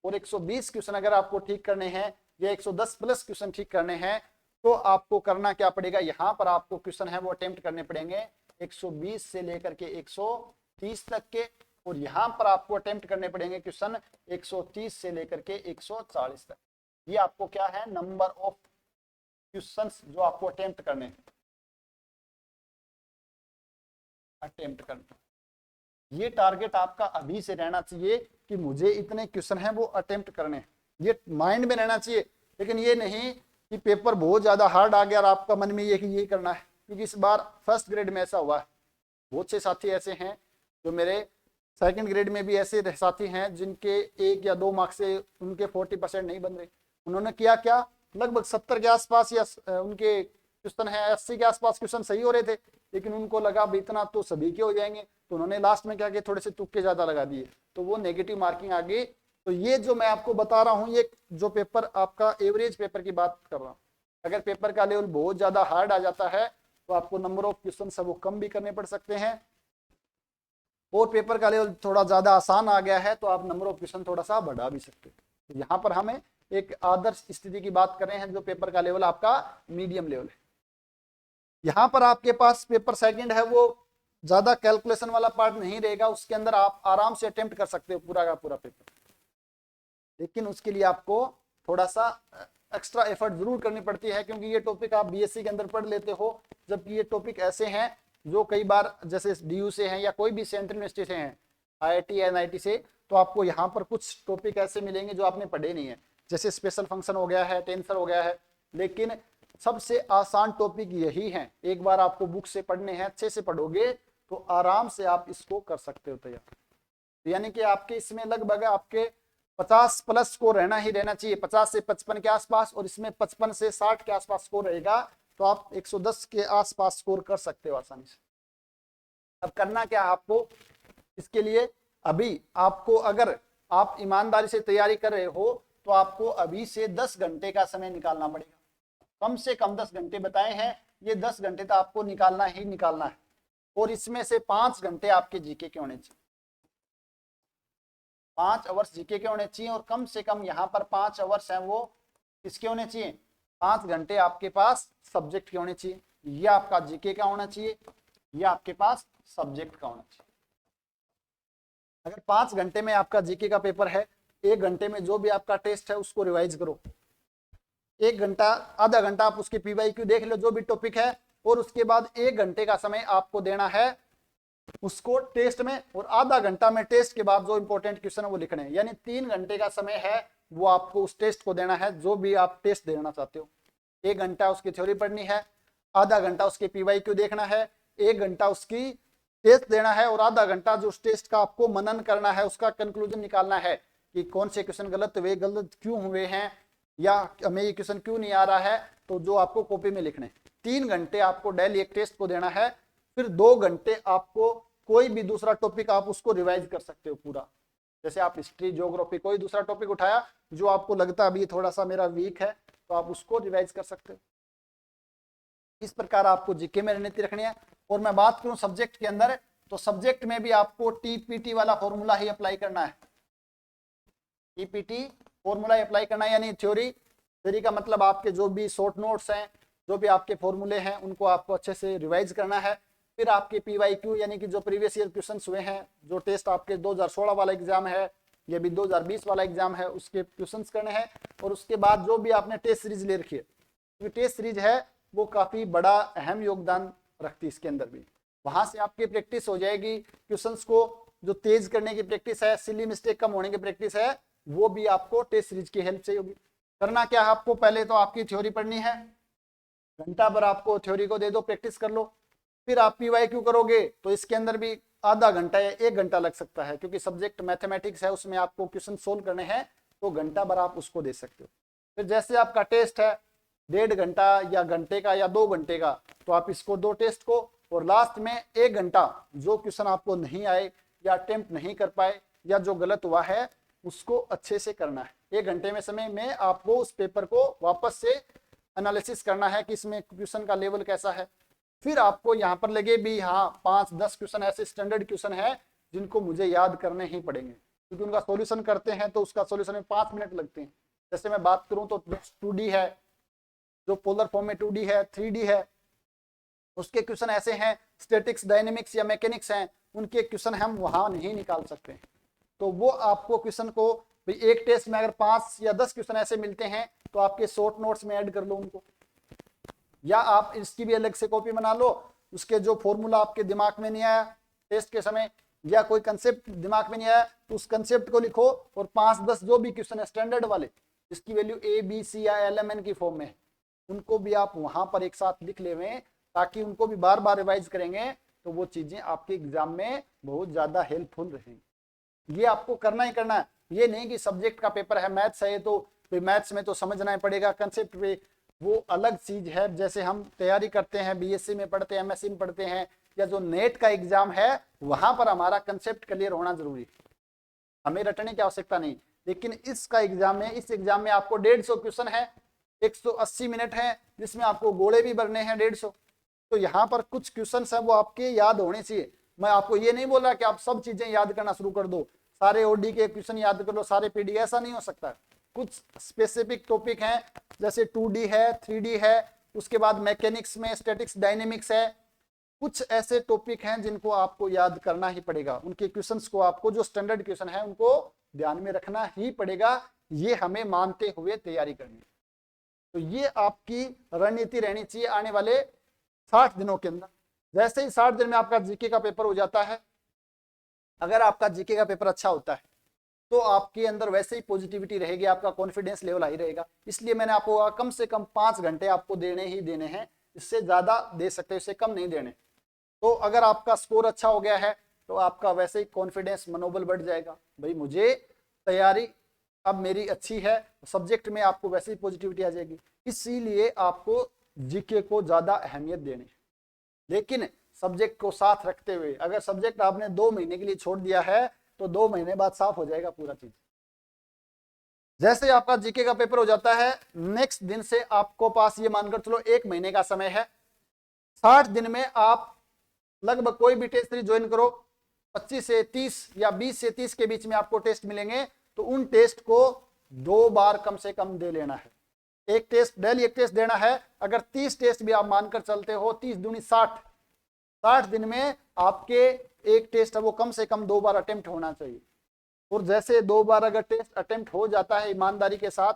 और 120 क्वेश्चन अगर आपको ठीक करने हैं या 110+ क्वेश्चन ठीक करने हैं, तो आपको करना क्या पड़ेगा, यहाँ पर आपको क्वेश्चन है वो अटेम्प्ट करने पड़ेंगे 120 से लेकर के 130 तक के, और यहाँ पर आपको अटेम्प्ट करने पड़ेंगे क्वेश्चन 130 से लेकर के 140 तक। ये आपको क्या है, नंबर ऑफ क्वेश्चंस जो आपको अटेम्प्ट करने हैं, अटेम्प्ट करना। ये टारगेट आपका अभी से रहना चाहिए कि मुझे इतने क्वेश्चन हैं वो अटेम्प्ट करने हैं, ये माइंड में रहना चाहिए। लेकिन ये नहीं कि पेपर बहुत ज्यादा हार्ड आ गया और आपका मन में ये कि ये करना है, क्योंकि इस बार फर्स्ट ग्रेड में ऐसा हुआ है। बहुत से साथी ऐसे हैं जो मेरे सेकंड ग्रेड में भी ऐसे साथी हैं जिनके 1 या 2 मार्क्स से उनके 40% नहीं बन रहे। उन्होंने किया क्या, लगभग 70 के आसपास या उनके क्वेश्चन है 80 के आसपास क्वेश्चन सही हो रहे थे, लेकिन उनको लगा इतना तो सभी के हो जाएंगे, तो उन्होंने लास्ट में क्या किया, थोड़े से तुक्के ज्यादा लगा दिए, तो वो नेगेटिव मार्किंग आ गई। तो ये जो मैं आपको बता रहा हूँ, ये जो पेपर आपका एवरेज पेपर की बात कर रहा हूँ। अगर पेपर का लेवल बहुत ज्यादा हार्ड आ जाता है तो आपको नंबर ऑफ क्वेश्चन सब वो कम भी करने पड़ सकते हैं, और पेपर का लेवल थोड़ा ज्यादा आसान आ गया है तो आप नंबर ऑफ क्वेश्चन थोड़ा सा बढ़ा भी सकते हैं। तो यहाँ पर हमें एक आदर्श स्थिति की बात कर रहे हैं जो पेपर का लेवल आपका मीडियम लेवल है। यहाँ पर आपके पास पेपर सेकंड है वो ज्यादा कैलकुलेशन वाला पार्ट नहीं रहेगा, उसके अंदर आप आराम से अटेम्प्ट कर सकते हो पूरा का पूरा पेपर, लेकिन उसके लिए आपको थोड़ा सा एक्स्ट्रा एफर्ट जरूर करनी पड़ती है, क्योंकि ये टॉपिक आप बीएससी के अंदर पढ़ लेते हो, जबकि ये टॉपिक ऐसे हैं जो कई बार जैसे डीयू से हैं या कोई भी सेंट्रल यूनिवर्सिटी से हैं, आईआईटी या एनआईटी से, तो आपको यहाँ पर कुछ टॉपिक ऐसे मिलेंगे जो आपने पढ़े नहीं है, जैसे स्पेशल फंक्शन हो गया है, टेंसर हो गया है। लेकिन सबसे आसान टॉपिक यही है, एक बार आपको बुक से पढ़ने हैं, अच्छे से पढ़ोगे तो आराम से आप इसको कर सकते हो तैयार। यानी कि आपके इसमें लगभग आपके 50 प्लस स्कोर रहना ही रहना चाहिए, 50 से 55 के आसपास, और इसमें 55 से 60 के आसपास स्कोर रहेगा तो आप 110 के आसपास स्कोर कर सकते हो आसानी से। अब करना क्या है आपको इसके लिए, अभी आपको अगर आप ईमानदारी से तैयारी कर रहे हो तो आपको अभी से 10 घंटे का समय निकालना पड़ेगा। कम से कम 10 घंटे बताए हैं, ये 10 घंटे तो आपको निकालना ही निकालना है, और इसमें से 5 घंटे आपके जीके के होने चाहिए, 5 आवर्स जीके के होने चाहिए, और कम से कम यहाँ पर 5 आवर्स हैं वो किसके होने चाहिए, 5 घंटे आपके पास सब्जेक्ट के होने चाहिए, या आपका जीके का होना चाहिए या आपके पास सब्जेक्ट का होना चाहिए। अगर 5 घंटे में आपका जीके का पेपर है, 1 घंटे में जो भी आपका टेस्ट है उसको रिवाइज करो, 1 घंटा आधा घंटा आप उसके पीवाईक्यू देख लो जो भी टॉपिक है, और उसके बाद 1 घंटे का समय आपको देना है उसको टेस्ट में, और आधा घंटा में टेस्ट के बाद जो इंपॉर्टेंट क्वेश्चन है वो लिखने हैं। यानी 3 घंटे का समय है वो आपको उस टेस्ट को देना है जो भी आप टेस्ट देना चाहते हो। 1 घंटा उसकी थ्योरी पढ़नी है, आधा घंटा उसके पीवाईक्यू देखना है, 1 घंटा उसकी टेस्ट देना है, और आधा घंटा जो उस टेस्ट का आपको मनन करना है, उसका कंक्लूजन निकालना है कि कौन से क्वेश्चन गलत हुए, गलत क्यों हुए हैं, या हमें ये क्वेश्चन क्यों नहीं आ रहा है, तो जो आपको कॉपी में लिखने। 3 घंटे आपको डेली एक टेस्ट को देना है, फिर 2 घंटे आपको कोई भी दूसरा टॉपिक आप उसको रिवाइज कर सकते हो पूरा। जैसे आप हिस्ट्री, ज्योग्राफी, कोई दूसरा टॉपिक उठाया जो आपको लगता है अभी थोड़ा सा मेरा वीक है, तो आप उसको रिवाइज कर सकते हो। इस प्रकार आपको जीके में रणनीति रखनी है। और मैं बात करूं सब्जेक्ट के अंदर, तो सब्जेक्ट में भी आपको टीपीटी वाला फॉर्मूला ही अप्लाई करना है, टीपीटी फॉर्मूला अप्लाई करना है, यानी थ्योरी का मतलब आपके जो भी शॉर्ट नोट्स हैं, जो भी आपके फॉर्मूले हैं, उनको आपको अच्छे से रिवाइज करना है। फिर आपके पीवाईक्यू यानी कि जो प्रीवियस ईयर क्वेश्चंस हुए हैं, जो टेस्ट आपके 2016 वाला एग्जाम है, ये भी 2020 वाला एग्जाम है, उसके क्वेश्चंस करने हैं। और उसके बाद जो भी आपने टेस्ट सीरीज ले रखी है, क्योंकि टेस्ट सीरीज है वो काफी बड़ा अहम योगदान रखती है इसके अंदर भी, वहां से आपकी प्रैक्टिस हो जाएगी, क्वेश्चंस को जो तेज करने की प्रैक्टिस है, सिली मिस्टेक कम होने की प्रैक्टिस है, वो भी आपको टेस्ट सीरीज की हेल्प से होगी। करना क्या है आपको, पहले तो आपकी थ्योरी पढ़नी है, घंटा भर आपको थ्योरी को दे दो, प्रैक्टिस कर लो। फिर आप पीवाईक्यू करोगे तो इसके अंदर भी आधा घंटा या 1 घंटा लग सकता है, क्योंकि सब्जेक्ट मैथमेटिक्स है, उसमें आपको क्वेश्चन सोल्व करने हैं, तो घंटा भर आप उसको दे सकते हो। फिर जैसे आपका टेस्ट है 1.5 घंटा या घंटे का या 2 घंटे का, तो आप इसको 2 टेस्ट को, और लास्ट में 1 घंटा जो क्वेश्चन आपको नहीं आए या अटेम्प्ट नहीं कर पाए या जो गलत हुआ है उसको अच्छे से करना है। 1 घंटे में समय में आपको उस पेपर को वापस से एनालिसिस करना है कि इसमें क्वेश्चन का लेवल कैसा है। फिर आपको यहाँ पर लगे भी हाँ 5-10 क्वेश्चन ऐसे स्टैंडर्ड क्वेश्चन है जिनको मुझे याद करने ही पड़ेंगे, क्योंकि उनका सॉल्यूशन करते हैं तो उसका सॉल्यूशन में 5 मिनट लगते हैं। जैसे मैं बात करूं तो 2D है, जो पोलर फॉर्म में 2D है, 3D है, उसके क्वेश्चन ऐसे हैं, स्टैटिक्स, डायनेमिक्स या मैकेनिक्स हैं, उनके क्वेश्चन हम वहां नहीं निकाल सकते। तो वो आपको क्वेश्चन को एक टेस्ट में अगर 5 या 10 क्वेश्चन ऐसे मिलते हैं तो आपके शॉर्ट नोट्स में ऐड कर लो उनको, या आप इसकी भी अलग से कॉपी बना लो। उसके जो फॉर्मूला आपके दिमाग में नहीं आया टेस्ट के समय, या कोई कंसेप्ट दिमाग में नहीं आया, तो उस कंसेप्ट को लिखो, और 5-10 जो भी क्वेश्चन है स्टैंडर्ड वाले, जिसकी वैल्यू ABC या LMN की फॉर्म में, उनको भी आप वहां पर एक साथ लिख ले, ताकि उनको भी बार बार रिवाइज करेंगे तो वो चीजें आपके एग्जाम में बहुत ज्यादा हेल्पफुल रहेंगी। ये आपको करना ही करना है। ये नहीं कि सब्जेक्ट का पेपर है, मैथ्स है, तो मैथ्स में तो समझना ही पड़ेगा, कंसेप्ट पे वो अलग चीज है। जैसे हम तैयारी करते हैं, BSc में पढ़ते हैं, MSc में पढ़ते हैं, या जो नेट का एग्जाम है वहां पर हमारा कंसेप्ट क्लियर होना जरूरी है, हमें रटने की आवश्यकता नहीं। लेकिन इसका एग्जाम में, इस एग्जाम में आपको 150 क्वेश्चन है, 180 मिनट है, जिसमें आपको गोले भी भरने हैं 150। तो यहाँ पर कुछ क्वेश्चन है वो आपके याद होने चाहिए। मैं आपको ये नहीं बोल रहा कि आप सब चीजें याद करना शुरू कर दो, सारे OD के क्वेश्चन याद कर लो, सारे PD, ऐसा नहीं हो सकता। कुछ स्पेसिफिक टॉपिक हैं, जैसे 2D है, 3D है, उसके बाद मैकेनिक्स में स्टैटिक्स, डायनेमिक्स है, कुछ ऐसे टॉपिक हैं जिनको आपको याद करना ही पड़ेगा। उनके क्वेश्चंस को आपको, जो स्टैंडर्ड क्वेश्चन है उनको ध्यान में रखना ही पड़ेगा, ये हमें मानते हुए तैयारी करनी है। तो ये आपकी रणनीति रहनी चाहिए आने वाले 60 दिनों के अंदर। जैसे ही 60 दिन में आपका जीके का पेपर हो जाता है, अगर आपका जीके का पेपर अच्छा होता है तो आपके अंदर वैसे ही पॉजिटिविटी रहेगी, आपका कॉन्फिडेंस लेवल हाई रहेगा। इसलिए मैंने आपको कम से कम 5 घंटे आपको देने ही देने हैं, इससे ज्यादा दे सकते हो, इससे कम नहीं देने। तो अगर आपका स्कोर अच्छा हो गया है तो आपका वैसे ही कॉन्फिडेंस, मनोबल बढ़ जाएगा, भाई मुझे तैयारी अब मेरी अच्छी है, सब्जेक्ट में आपको वैसे ही पॉजिटिविटी आ जाएगी। इसीलिए आपको जीके को ज्यादा अहमियत देनी है, लेकिन सब्जेक्ट को साथ रखते हुए। अगर सब्जेक्ट आपने 2 महीने के लिए छोड़ दिया है तो 2 महीने बाद साफ हो जाएगा पूरा चीज। जैसे आपका जीके का पेपर हो जाता है, नेक्स्ट दिन से आपको पास ये मानकर चलो 1 महीने का समय है। 60 दिन में आप लगभग कोई भी टेस्ट सीरीज ज्वाइन करो, 25 से 30 या 20 से 30 के बीच में आपको टेस्ट मिलेंगे। तो उन टेस्ट को 2 बार कम से कम दे लेना है। एक टेस्ट डेली, एक टेस्ट देना है। अगर 30 टेस्ट भी आप मानकर चलते हो, 30 दूनी 60, 60 दिन में आपके एक टेस्ट है वो कम से कम 2 बार अटेम्प्ट होना चाहिए। और जैसे 2 बार अगर टेस्ट अटेम्प्ट हो जाता है ईमानदारी के साथ,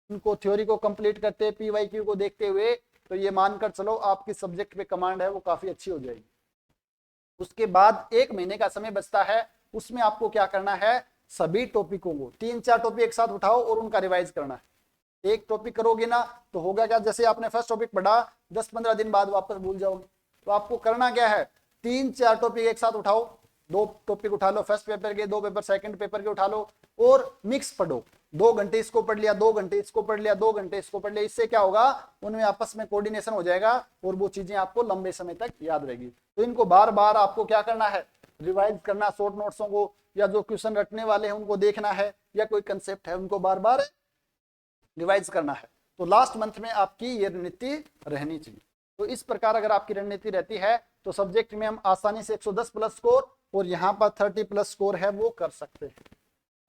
उनको थ्योरी को कंप्लीट करते, पीवाईक्यू को देखते हुए, तो ये मानकर चलो आपकी सब्जेक्ट पे कमांड है वो काफी अच्छी हो जाएगी। उसके बाद 1 महीने का समय बचता है, उसमें आपको क्या करना है, सभी टॉपिकों को 3-4 टॉपिक एक साथ उठाओ और उनका रिवाइज करना है। एक टॉपिक करोगे ना तो होगा क्या, जैसे आपने फर्स्ट टॉपिक पढ़ा 10-15 दिन बाद वापस भूल जाओगे। तो आपको करना क्या है, 3-4 टॉपिक एक साथ उठाओ, 2 टॉपिक उठा लो फर्स्ट पेपर के, 2 पेपर सेकंड पेपर के उठा लो और मिक्स पढ़ो। 2 घंटे इसको पढ़ लिया, 2 घंटे इसको पढ़ लिया, 2 घंटे इसको पढ़ लिया। इससे क्या होगा, उनमें आपस में कोऑर्डिनेशन हो जाएगा और वो चीजें आपको लंबे समय तक याद रहेगी। तो इनको बार बार आपको क्या करना है, रिवाइज करना, शॉर्ट नोट्सों को या जो क्वेश्चन रटने वाले हैं उनको देखना है, या कोई कंसेप्ट है उनको बार बार रिवाइज करना है। तो लास्ट मंथ में आपकी ये रणनीति रहनी चाहिए। तो इस प्रकार अगर आपकी रणनीति रहती है तो सब्जेक्ट में हम आसानी से 110 प्लस स्कोर और यहाँ पर 30 प्लस स्कोर है वो कर सकते हैं।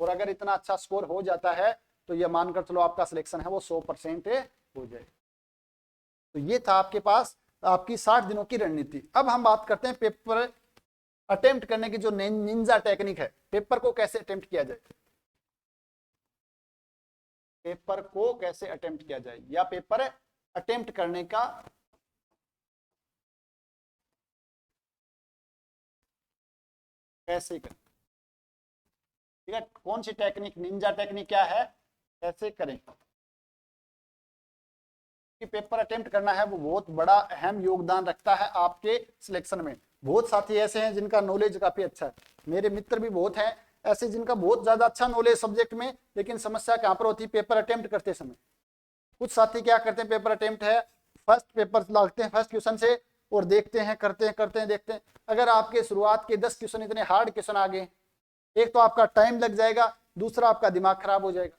और अगर इतना अच्छा स्कोर हो जाता है तो ये मानकर चलो आपका सिलेक्शन है वो 100% हो जाए। तो ये था आपके पास आपकी 60 दिनों की रणनीति। अब हम बात करते हैं पेपर अटेम्प्ट करने की जो निंजा टेक्निक है, पेपर को कैसे अटेम्प्ट किया जाए, पेपर को कैसे अटेम्प्ट किया जाए, या पेपर अटेम्प्ट करने का कैसे करें। ठीक है, कौन सी टेक्निक, निंजा टेक्निक क्या है, कैसे करें। कि पेपर अटेम्प्ट करना है वो बहुत बड़ा अहम योगदान रखता है आपके सिलेक्शन में। बहुत साथी ऐसे हैं जिनका नॉलेज काफी अच्छा है, मेरे मित्र भी बहुत हैं ऐसे जिनका बहुत ज्यादा अच्छा नॉलेज सब्जेक्ट में, लेकिन समस्या कहाँ पर होती है, पेपर अटेम्प्ट करते समय। कुछ साथी क्या करते हैं, पेपर अटेम्प्ट है, फर्स्ट पेपर लागते हैं फर्स्ट क्वेश्चन से और देखते हैं, करते हैं देखते हैं। अगर आपके शुरुआत के 10 क्वेश्चन इतने हार्ड क्वेश्चन आ गए, एक तो आपका टाइम लग जाएगा, दूसरा आपका दिमाग खराब हो जाएगा।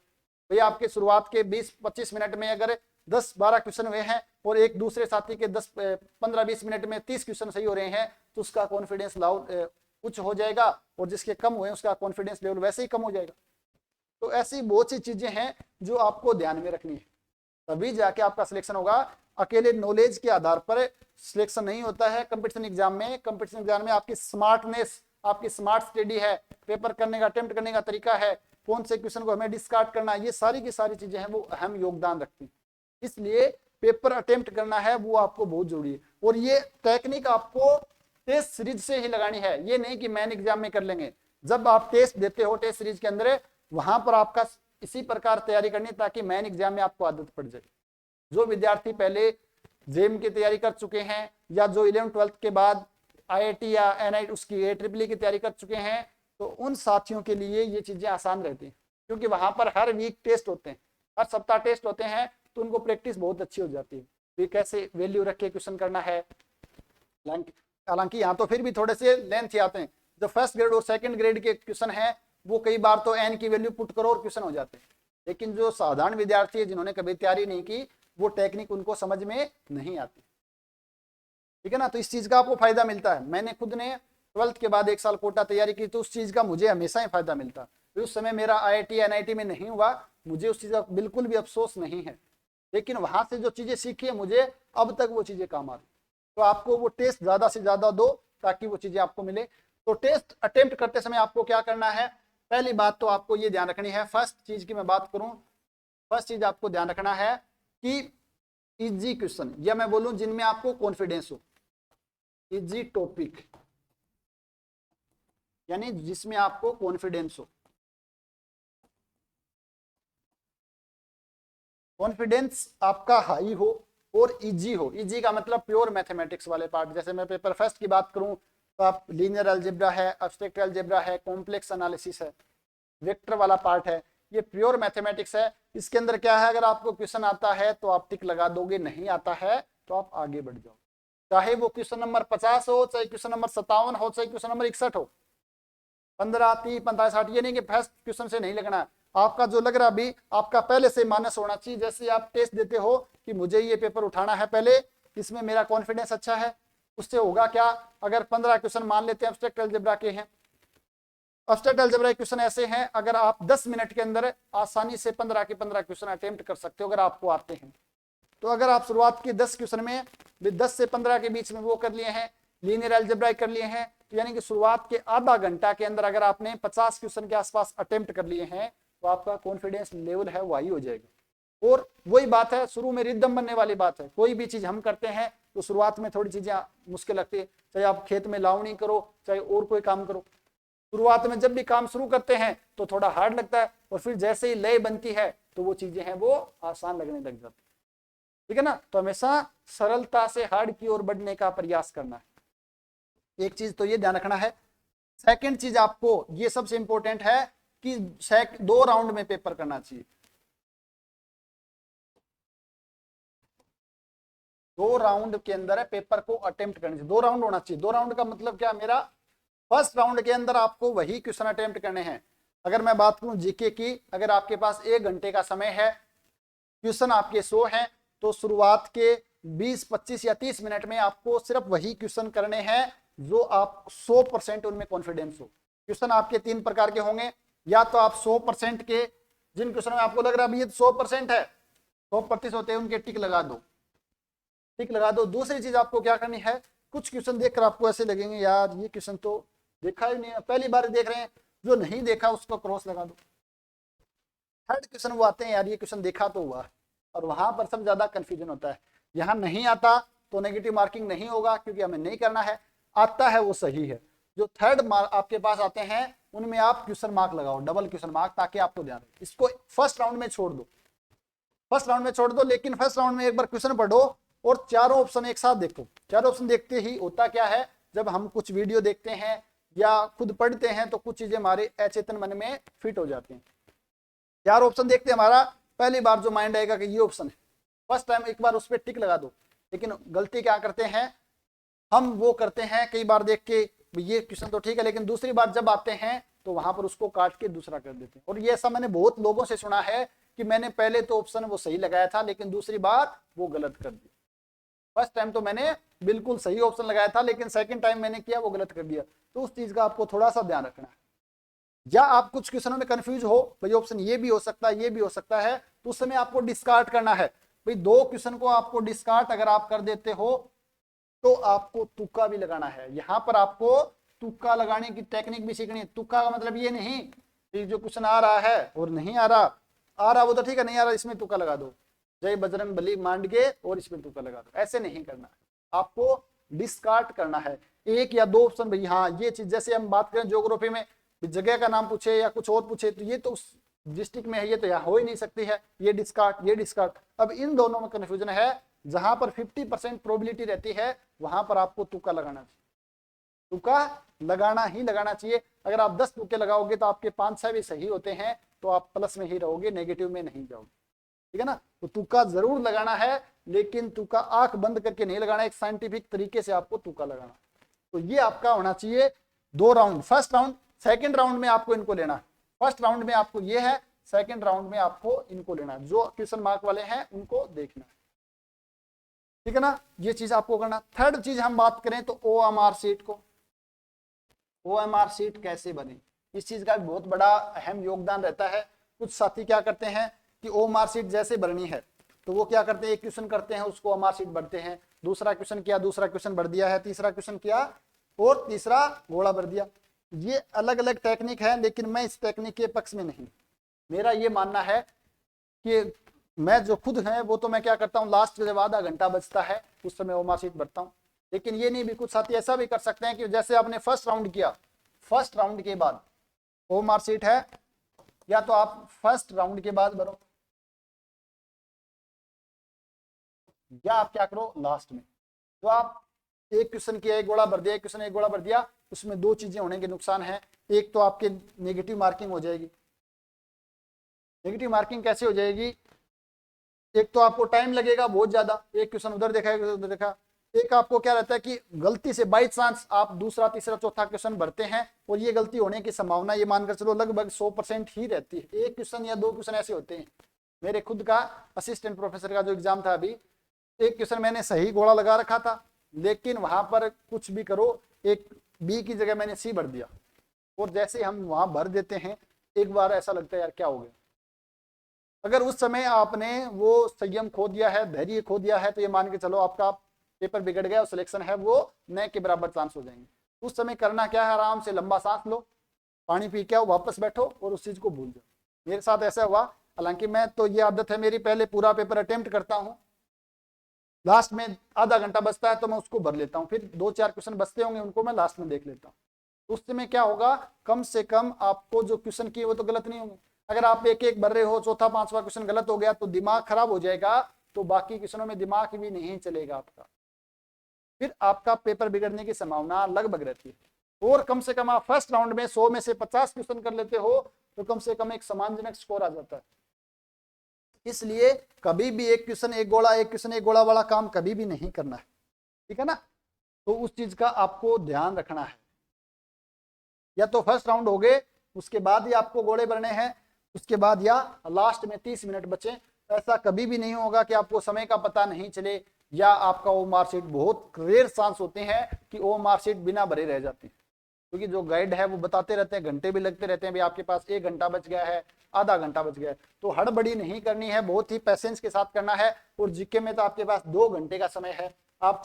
भैया आपके शुरुआत के 20-25 मिनट में अगर 10-12 क्वेश्चन हुए हैं और एक दूसरे साथी के 15-20 मिनट में 30 क्वेश्चन सही हो रहे हैं, तो उसका कॉन्फिडेंस उच्च हो जाएगा और जिसके कम हुए उसका कॉन्फिडेंस लेवल वैसे ही कम हो जाएगा। तो ऐसी बहुत सी चीजें हैं जो आपको ध्यान में रखनी है, तभी जाके आपका सिलेक्शन होगा। अकेले नॉलेज के आधार पर सिलेक्शन नहीं होता है कंपटीशन एग्जाम में। कंपटीशन एग्जाम में आपकी स्मार्टनेस, आपकी स्मार्ट स्टडी है, पेपर करने का अटेम्प्ट करने का तरीका है, कौन से क्वेश्चन को हमें डिस्कार्ड करना, ये सारी की सारी चीजें हैं वो अहम योगदान रखती हैं। इसलिए पेपर अटेम्प्ट करना है वो आपको बहुत जरूरी है। और ये टेक्निक आपको टेस्ट सीरीज से ही लगानी है, ये नहीं कि मेन एग्जाम में कर लेंगे। जब आप टेस्ट देते हो टेस्ट सीरीज के अंदर, वहां पर आपका इसी प्रकार तैयारी करनी ताकि मेन एग्जाम में आपको आदत पड़ जाए। जो विद्यार्थी पहले जेम की तैयारी कर चुके हैं या जो 11th-12th के बाद IIT या NIT उसकी AEEE की तैयारी कर चुके हैं, तो उन साथियों के लिए ये चीजें आसान रहती हैं, क्योंकि वहां पर हर वीक टेस्ट होते हैं, हर सप्ताह टेस्ट होते हैं, तो उनको प्रैक्टिस बहुत अच्छी हो जाती है कि कैसे वैल्यू रख के क्वेश्चन करना है। हालांकि यहाँ तो फिर भी थोड़े से लेंथ आते हैं। जो फर्स्ट ग्रेड और सेकंड ग्रेड के क्वेश्चन है वो कई बार तो n की वैल्यू पुट करो और क्वेश्चन हो जाते हैं, लेकिन जो साधारण विद्यार्थी है जिन्होंने कभी तैयारी नहीं की, वो टेक्निक उनको समझ में नहीं आती। ठीक है ना, तो इस चीज का आपको फायदा मिलता है। मैंने खुद ने 12th के बाद 1 साल कोटा तैयारी की, तो उस चीज का मुझे हमेशा ही फायदा मिलता। तो उस समय मेरा IIT NIT में नहीं हुआ, मुझे उस चीज का बिल्कुल भी अफसोस नहीं है, लेकिन वहां से जो चीजें सीखी है मुझे अब तक वो चीजें काम आ रही। तो आपको वो टेस्ट ज्यादा से ज्यादा दो ताकि वो चीजें आपको मिले। तो टेस्ट अटेम्प्ट करते समय आपको क्या करना है, पहली बात तो आपको ये ध्यान रखनी है, फर्स्ट चीज की मैं बात करूं, फर्स्ट चीज आपको ध्यान रखना है कि इजी क्वेश्चन, या मैं बोलूं जिनमें आपको कॉन्फिडेंस हो, इजी टॉपिक यानी जिसमें आपको कॉन्फिडेंस हो। कॉन्फिडेंस आपका हाई हो और इजी हो। इजी का मतलब प्योर मैथमेटिक्स वाले पार्ट, जैसे मैं पेपर फर्स्ट की बात करूं तो आप लीनियर अलजेब्रा है, एब्स्ट्रैक्ट अलजेब्रा है, कॉम्प्लेक्स एनालिसिस है, वेक्टर वाला पार्ट है, ये प्योर मैथमेटिक्स है। इसके अंदर क्या है, अगर आपको क्वेश्चन आता है तो आप टिक लगा दोगे, नहीं आता है तो आप आगे बढ़ जाओ। चाहे वो क्वेश्चन नंबर 50 हो, चाहे क्वेश्चन नंबर 57 हो, चाहे क्वेश्चन नंबर 61 हो, 15, 30, 45, 60, ये नहीं कि फर्स्ट क्वेश्चन से नहीं लगना है। आपका जो लग रहा अभी आपका पहले से माइनस होना चाहिए। जैसे आप टेस्ट देते हो कि मुझे ये पेपर उठाना है पहले, इसमें मेरा कॉन्फिडेंस अच्छा है, उससे होगा क्या, अगर 15 क्वेश्चन मान लेते हैं एब्स्ट्रैक्ट अलजेब्रा के हैं, एब्स्ट्रैक्ट अलजेब्रा के क्वेश्चन ऐसे हैं, अगर आप 10 मिनट के अंदर आसानी से 15 के 15 क्वेश्चन अटेम्प्ट कर सकते हो अगर आपको आते हैं। तो अगर आप शुरुआत के 10 क्वेश्चन में 10 से 15 के बीच में वो कर लिए हैं, लीनियर अलजेब्रा कर लिए हैं, तो यानी कि शुरुआत के आधा घंटा के अंदर अगर आपने 50 क्वेश्चन के आसपास अटेम्प्ट कर लिए हैं तो आपका कॉन्फिडेंस लेवल है वो हाई हो जाएगा। और वही बात है, शुरू में रिदम बनने वाली बात है। कोई भी चीज हम करते हैं तो शुरुआत में थोड़ी चीजें मुश्किल लगती है, चाहे आप खेत में लावनी करो, चाहे और कोई काम करो। शुरुआत में जब भी काम शुरू करते हैं तो थोड़ा हार्ड लगता है, और फिर जैसे ही लय बनती है तो वो चीजें हैं वो आसान लगने लग जाती है। ठीक है ना। तो हमेशा सरलता से हार्ड की ओर बढ़ने का प्रयास करना है। एक चीज तो ये ध्यान रखना है। सेकंड चीज आपको ये सबसे इंपॉर्टेंट है कि 2 राउंड में पेपर करना चाहिए। 2 राउंड के अंदर है पेपर को अटेम्प्ट करनी चाहिए। 2 राउंड होना चाहिए। 2 राउंड का मतलब क्या, मेरा फर्स्ट राउंड के अंदर आपको वही क्वेश्चन अटेम्प्ट करने हैं। अगर मैं बात करूं जीके की, अगर आपके पास 1 घंटे का समय है, क्वेश्चन आपके 100 हैं, तो शुरुआत के 20, 25 या 30 मिनट में आपको सिर्फ वही क्वेश्चन करने हैं जो आप 100% उनमें कॉन्फिडेंस हो। क्वेश्चन आपके 3 प्रकार के होंगे, या तो आप 100% के, जिन क्वेश्चन में आपको लग रहा है ये 100% है, 100% होते हैं, उनके टिक लगा दो, टिक लगा दो। दूसरी चीज आपको क्या करनी है, कुछ क्वेश्चन देखकर आपको ऐसे लगेंगे यार ये क्वेश्चन तो देखा ही नहीं है, पहली बार देख रहे हैं, जो नहीं देखा उसको क्रॉस लगा दो। थर्ड क्वेश्चन वो आते हैं यार ये क्वेश्चन देखा तो हुआ, और वहां पर सब ज्यादा कंफ्यूजन होता है। यहाँ नहीं आता तो नेगेटिव मार्किंग नहीं होगा क्योंकि हमें नहीं करना है, आता है वो सही है। जो थर्ड मार्क आपके पास आते हैं उनमें आप क्वेश्चन मार्क लगाओ, डबल क्वेश्चन मार्क, ताकि आपको ध्यान रहे। इसको फर्स्ट राउंड में छोड़ दो, फर्स्ट राउंड में छोड़ दो, लेकिन फर्स्ट राउंड में एक बार क्वेश्चन पढ़ो और चारों ऑप्शन एक साथ देखो। चारों ऑप्शन देखते ही होता क्या है, जब हम कुछ वीडियो देखते हैं या खुद पढ़ते हैं तो कुछ चीजें हमारे अचेतन मन में फिट हो जाती हैं। चार ऑप्शन देखते हमारा पहली बार जो माइंड आएगा कि ये ऑप्शन है, फर्स्ट टाइम एक बार उस पर टिक लगा दो। लेकिन गलती क्या करते हैं हम, वो करते हैं कई बार देख के ये क्वेश्चन तो ठीक है, लेकिन दूसरी बार जब आते हैं तो वहां पर उसको काट के दूसरा कर देते हैं। और ये ऐसा मैंने बहुत लोगों से सुना है कि मैंने पहले तो ऑप्शन वो सही लगाया था लेकिन दूसरी बार वो गलत कर दिया। फर्स्ट टाइम तो मैंने बिल्कुल सही ऑप्शन लगाया था लेकिन सेकंड टाइम मैंने किया वो गलत कर दिया। तो उस चीज का आपको थोड़ा सा ध्यान रखना है। या आप कुछ क्वेश्चनों में कंफ्यूज हो, भाई ऑप्शन ये भी हो सकता है ये भी हो सकता है, तो उस समय आपको डिस्कार्ड करना है। भाई 2 क्वेश्चन को आपको डिस्कार्ड अगर आप कर देते हो तो आपको तुक्का भी लगाना है। यहां पर आपको तुक्का लगाने की टेक्निक भी सीखनी है। तुक्का का मतलब ये नहीं कि जो क्वेश्चन आ रहा है और नहीं आ रहा वो तो ठीक है, नहीं आ रहा इसमें तुक्का लगा दो, जय बजरंग बली मांड के और इसमें तुक्का लगा दो, ऐसे नहीं करना है। आपको डिस्कार्ड करना है 1 या 2 ऑप्शन। भाई हाँ ये चीज, जैसे हम बात करें ज्योग्राफी में जगह का नाम पूछे या कुछ और पूछे तो ये तो उस डिस्ट्रिक्ट में है, ये तो यहाँ हो ही नहीं सकती है, ये डिस्कार्ड ये डिस्कार्ड। अब इन दोनों में कंफ्यूजन है, जहां पर 50% प्रोबेबिलिटी रहती है वहां पर आपको तुक्का लगाना चाहिए। तुक्का लगाना ही लगाना चाहिए। अगर आप 10 तुक्के लगाओगे तो आपके 5-6 भी सही होते हैं तो आप प्लस में ही रहोगे, नेगेटिव में नहीं जाओगे। ठीक है ना। तो तुक्का जरूर लगाना है, लेकिन तुक्का आंख बंद करके नहीं लगाना, एक साइंटिफिक तरीके से आपको तुक्का लगाना। तो ये आपका होना चाहिए 2 round, first round, second round में आपको इनको लेना है। फर्स्ट राउंड में आपको ये है, सेकंड राउंड में आपको इनको लेना है, जो क्वेश्चन मार्क वाले हैं उनको देखना है। ठीक है ना, ये चीज आपको करना। थर्ड चीज हम बात करें तो OMR शीट को, OMR शीट कैसे बने, इस चीज का बहुत बड़ा अहम योगदान रहता है। कुछ साथी क्या करते हैं कि OMR शीट जैसे भरनी है तो वो क्या करते हैं, एक क्वेश्चन करते हैं उसको OMR शीट भरते हैं, दूसरा क्वेश्चन किया दूसरा क्वेश्चन भर दिया है, तीसरा क्वेश्चन किया और तीसरा घोड़ा भर दिया। ये अलग अलग टेक्निक है, लेकिन मैं इस टेक्निक के पक्ष में नहीं। मेरा ये मानना है कि मैं जो खुद है वो तो मैं क्या करता हूँ, लास्ट जब आधा घंटा बचता है उस समय OMR शीट भरता हूँ। लेकिन ये नहीं भी, कुछ साथी ऐसा भी कर सकते हैं कि जैसे आपने फर्स्ट राउंड किया, फर्स्ट राउंड के बाद OMR शीट है, या तो आप फर्स्ट राउंड के बाद भरो, या आप क्या करो लास्ट में। तो आप एक क्वेश्चन किया एक गोला भर दिया, एक क्वेश्चन एक गोला भर दिया, उसमें 2 चीजें होने के नुकसान है। एक तो आपके नेगेटिव मार्किंग हो जाएगी, नेगेटिव मार्किंग कैसे हो जाएगी? एक तो आपको टाइम लगेगा बहुत ज्यादा, एक क्वेश्चन उधर देखा एक उधर देखा। एक आपको क्या रहता है कि गलती से बाई चांस आप दूसरा तीसरा चौथा क्वेश्चन भरते हैं और ये गलती होने की संभावना ये मानकर चलो लगभग 100% ही रहती है। एक क्वेश्चन या दो क्वेश्चन ऐसे होते हैं। मेरे खुद का असिस्टेंट प्रोफेसर का जो एग्जाम था अभी, एक क्वेश्चन मैंने सही घोड़ा लगा रखा था, लेकिन वहां पर कुछ भी करो एक बी की जगह मैंने सी भर दिया, और जैसे हम वहां भर देते हैं एक बार ऐसा लगता है यार क्या हो गया। अगर उस समय आपने वो संयम खो दिया है, धैर्य खो दिया है, तो ये मान के चलो आपका पेपर बिगड़ गया और सिलेक्शन है वो न के बराबर चांस हो जाएंगे। उस समय करना क्या है, आराम से लंबा सांस लो, पानी पी के आओ, वापस बैठो और उस चीज को भूल जाओ। मेरे साथ ऐसा हुआ, हालांकि मैं तो ये आदत है मेरी, पहले पूरा पेपर अटेम्प्ट करता हूँ, लास्ट में आधा घंटा बचता है तो मैं उसको भर लेता हूँ, फिर 2-4 क्वेश्चन बचते होंगे उनको मैं लास्ट में देख लेता हूँ। उस समय क्या होगा, कम से कम आपको जो क्वेश्चन किए वो तो गलत नहीं होंगे। अगर आप एक एक भर रहे हो, चौथा पांचवा क्वेश्चन गलत हो गया तो दिमाग खराब हो जाएगा, तो बाकी क्वेश्चनों में दिमाग भी नहीं चलेगा आपका, फिर आपका पेपर बिगड़ने की संभावना लगभग रहती है। और कम से कम आप फर्स्ट राउंड में 100 में से 50 क्वेश्चन कर लेते हो तो कम से कम एक सम्मानजनक स्कोर आ जाता है। इसलिए कभी भी एक क्वेश्चन एक गोला, एक क्वेश्चन एक गोला वाला काम कभी भी नहीं करना है, ठीक है ना। तो उस चीज का आपको ध्यान रखना है। या तो फर्स्ट राउंड हो गए उसके बाद ही आपको गोले भरने हैं, उसके बाद या लास्ट में 30 मिनट बचे। ऐसा कभी भी नहीं होगा कि आपको समय का पता नहीं चले, या आपका वो मार्कशीट, बहुत रेयर चांस होते हैं कि वो मार्कशीट बिना भरे रह जाती है, क्योंकि जो गाइड है वो बताते रहते हैं, घंटे भी लगते रहते हैं, भाई आपके पास 1 घंटा बच गया है, आधा घंटा बच गया है। तो हड़बड़ी नहीं करनी है, बहुत ही पेशेंस के साथ करना है। और जीके में तो आपके पास 2 घंटे का समय है, आप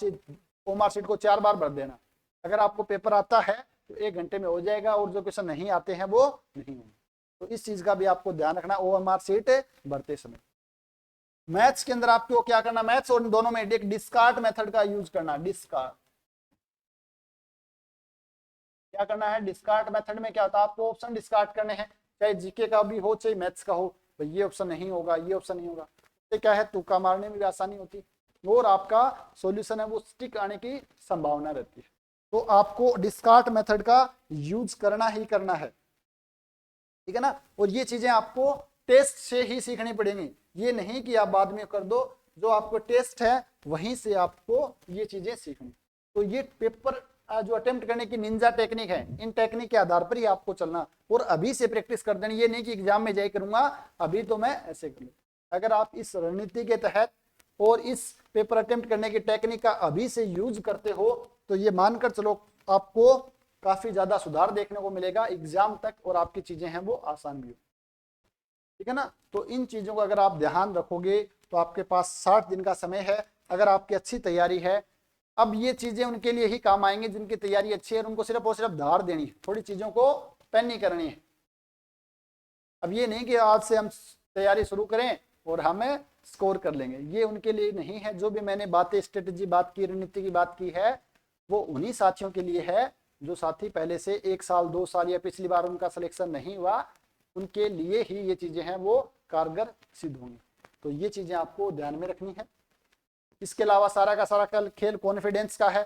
वो मार्कशीट को 4 बार भर देना। अगर आपको पेपर आता है तो 1 घंटे में हो जाएगा, और जो क्वेश्चन नहीं आते हैं वो नहीं होंगे। तो इस चीज का भी आपको ध्यान रखना ओएमआर सीट भरते समय। मैथ्स के अंदर आपको क्या करना, मैथ्स और दोनों में एक डिस्कार्ड मेथड का यूज करना। डिस्कार्ड क्या करना है, डिस्कार्ड मेथड में क्या होता है, आपको ऑप्शन डिस्कार्ड करने हैं, चाहे जीके का भी हो चाहे मैथ्स का हो। भाई ये ऑप्शन नहीं होगा, ये ऑप्शन नहीं होगा, तो क्या है तुक्का मारने में भी आसानी होती है और आपका सॉल्यूशन है वो स्टिक आने की संभावना रहती है। तो आपको डिस्कार्ड मेथड का यूज करना ही करना है, ठीक है ना। और ये चीजें आपको टेस्ट से ही सीखनी पड़ेंगी, ये नहीं कि आप बाद में कर दो, जो आपको टेस्ट है वहीं से आपको ये चीजें सीखनी। तो ये पेपर जो अटेम्प्ट करने की निंजा टेक्निक है, इन टेक्निक के आधार पर ही आपको चलना, और अभी से प्रैक्टिस कर देनी। ये नहीं कि एग्जाम में जाए करूंगा, अभी तो मैं ऐसे करूँ। अगर आप इस रणनीति के तहत और इस पेपर अटेम्प्ट करने की टेक्निक का अभी से यूज करते हो तो ये मानकर चलो आपको काफी ज्यादा सुधार देखने को मिलेगा एग्जाम तक, और आपकी चीजें हैं वो आसान भी हो, ठीक है ना। तो इन चीजों को अगर आप ध्यान रखोगे तो आपके पास 60 दिन का समय है, अगर आपकी अच्छी तैयारी है। अब ये चीजें उनके लिए ही काम आएंगे जिनकी तैयारी अच्छी है, और उनको सिर्फ और सिर्फ धार देनी है, थोड़ी चीजों को पेन नहीं करनी है। अब ये नहीं कि आज से हम तैयारी शुरू करें और हमें स्कोर कर लेंगे, ये उनके लिए नहीं है। जो भी मैंने बातें, स्ट्रेटेजी बात की, रणनीति की बात की है, वो उन्हीं साथियों के लिए है जो साथी पहले से 1 साल 2 साल या पिछली बार उनका सिलेक्शन नहीं हुआ, उनके लिए ही ये चीजें हैं वो कारगर सिद्ध होंगी। तो ये चीजें आपको ध्यान में रखनी है। इसके अलावा सारा का सारा कल खेल कॉन्फिडेंस का है।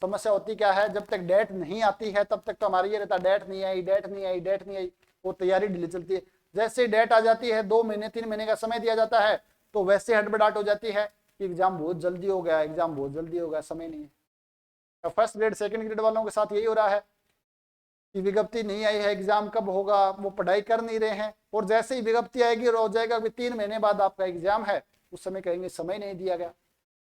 समस्या होती क्या है, जब तक डेट नहीं आती है तब तक तो हमारा ये रहता, डेट नहीं आई, डेट नहीं आई, डेट नहीं आई, और तैयारी ढीली चलती है। जैसे डेट आ जाती है, 2 महीने 3 महीने का समय दिया जाता है, तो वैसे हड़बड़ाहट हो जाती है कि एग्जाम बहुत जल्दी हो गया, एग्जाम बहुत जल्दी हो गया, समय नहीं है। फर्स्ट ग्रेड सेकंड ग्रेड वालों के साथ यही हो रहा है कि विज्ञप्ति नहीं आई है, एग्जाम कब होगा, वो पढ़ाई कर नहीं रहे हैं, और जैसे ही विज्ञप्ति आएगी और हो जाएगा कि 3 महीने बाद आपका एग्जाम है, उस समय कहेंगे समय नहीं दिया गया।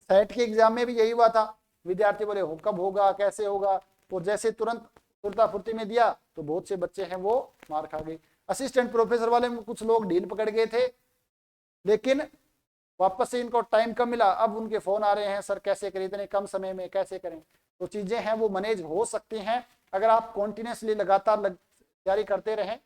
सेट के एग्जाम में भी यही हुआ था, विद्यार्थी बोले हो कब होगा, कैसे होगा, और जैसे तुरंत फुर्ता फुर्ती में दिया तो बहुत से बच्चे हैं वो मार खा गए। असिस्टेंट प्रोफेसर वाले में कुछ लोग ढील पकड़ गए थे, लेकिन वापस से इनको टाइम कम मिला, अब उनके फोन आ रहे हैं, सर कैसे करें, इतने कम समय में कैसे करें। तो चीजें हैं वो मैनेज हो सकती हैं अगर आप कॉन्टिन्यूसली लगातार तैयारी करते रहें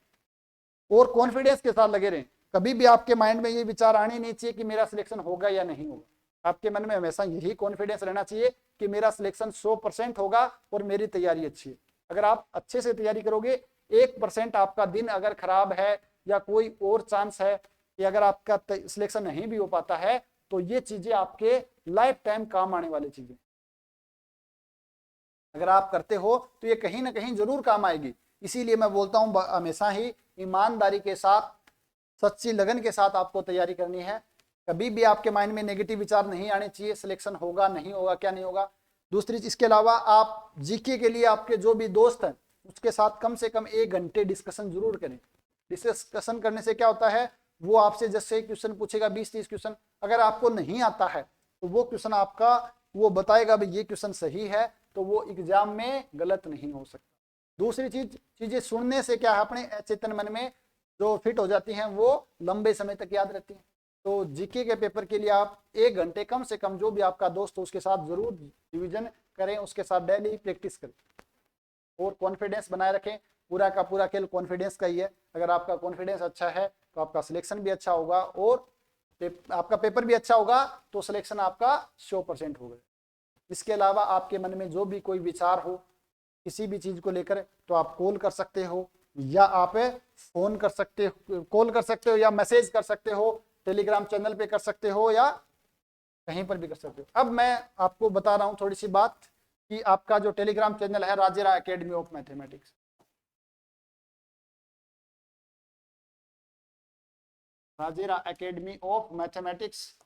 और कॉन्फिडेंस के साथ लगे रहें। कभी भी आपके माइंड में ये विचार आने नहीं चाहिए कि मेरा सिलेक्शन होगा या नहीं होगा। आपके मन में हमेशा यही कॉन्फिडेंस रहना चाहिए कि मेरा सिलेक्शन 100% होगा और मेरी तैयारी अच्छी है। अगर आप अच्छे से तैयारी करोगे, 1% आपका दिन अगर खराब है या कोई और चांस है कि अगर आपका सिलेक्शन नहीं भी हो पाता है, तो ये चीजें आपके लाइफ टाइम काम आने वाली चीजें अगर आप करते हो तो ये कहीं ना कहीं जरूर काम आएगी। इसीलिए मैं बोलता हूं हमेशा ही ईमानदारी के साथ सच्ची लगन के साथ आपको तैयारी करनी है। कभी भी आपके माइंड में नेगेटिव विचार नहीं आने चाहिए, सिलेक्शन होगा नहीं होगा क्या नहीं होगा। दूसरी चीज, इसके अलावा आप जीके के लिए आपके जो भी दोस्त हैं उसके साथ कम से कम 1 घंटे डिस्कशन जरूर करें। डिस्कशन करने से क्या होता है, वो आपसे जैसे क्वेश्चन पूछेगा 20-30 क्वेश्चन, अगर आपको नहीं आता है तो वो क्वेश्चन आपका वो बताएगा भाई ये क्वेश्चन सही है, तो वो एग्जाम में गलत नहीं हो सकता। दूसरी चीजें सुनने से क्या है, अपने चेतन मन में जो फिट हो जाती हैं वो लंबे समय तक याद रहती हैं। तो जीके के पेपर के लिए आप 1 घंटे कम से कम जो भी आपका दोस्त हो उसके साथ जरूर रिवीजन करें, उसके साथ डेली प्रैक्टिस करें और कॉन्फिडेंस बनाए रखें। पूरा का पूरा खेल कॉन्फिडेंस का ही है। अगर आपका कॉन्फिडेंस अच्छा है तो आपका सिलेक्शन भी अच्छा होगा और आपका पेपर भी अच्छा होगा तो सिलेक्शन आपका 100% होगा। इसके अलावा आपके मन में जो भी कोई विचार हो किसी भी चीज को लेकर तो आप कॉल कर सकते हो या आप फोन कर सकते हो, कॉल कर सकते हो या मैसेज कर सकते हो, टेलीग्राम चैनल पे कर सकते हो या कहीं पर भी कर सकते हो। अब मैं आपको बता रहा हूं थोड़ी सी बात कि आपका जो टेलीग्राम चैनल है Rajera academy of mathematics, Rajera academy of mathematics,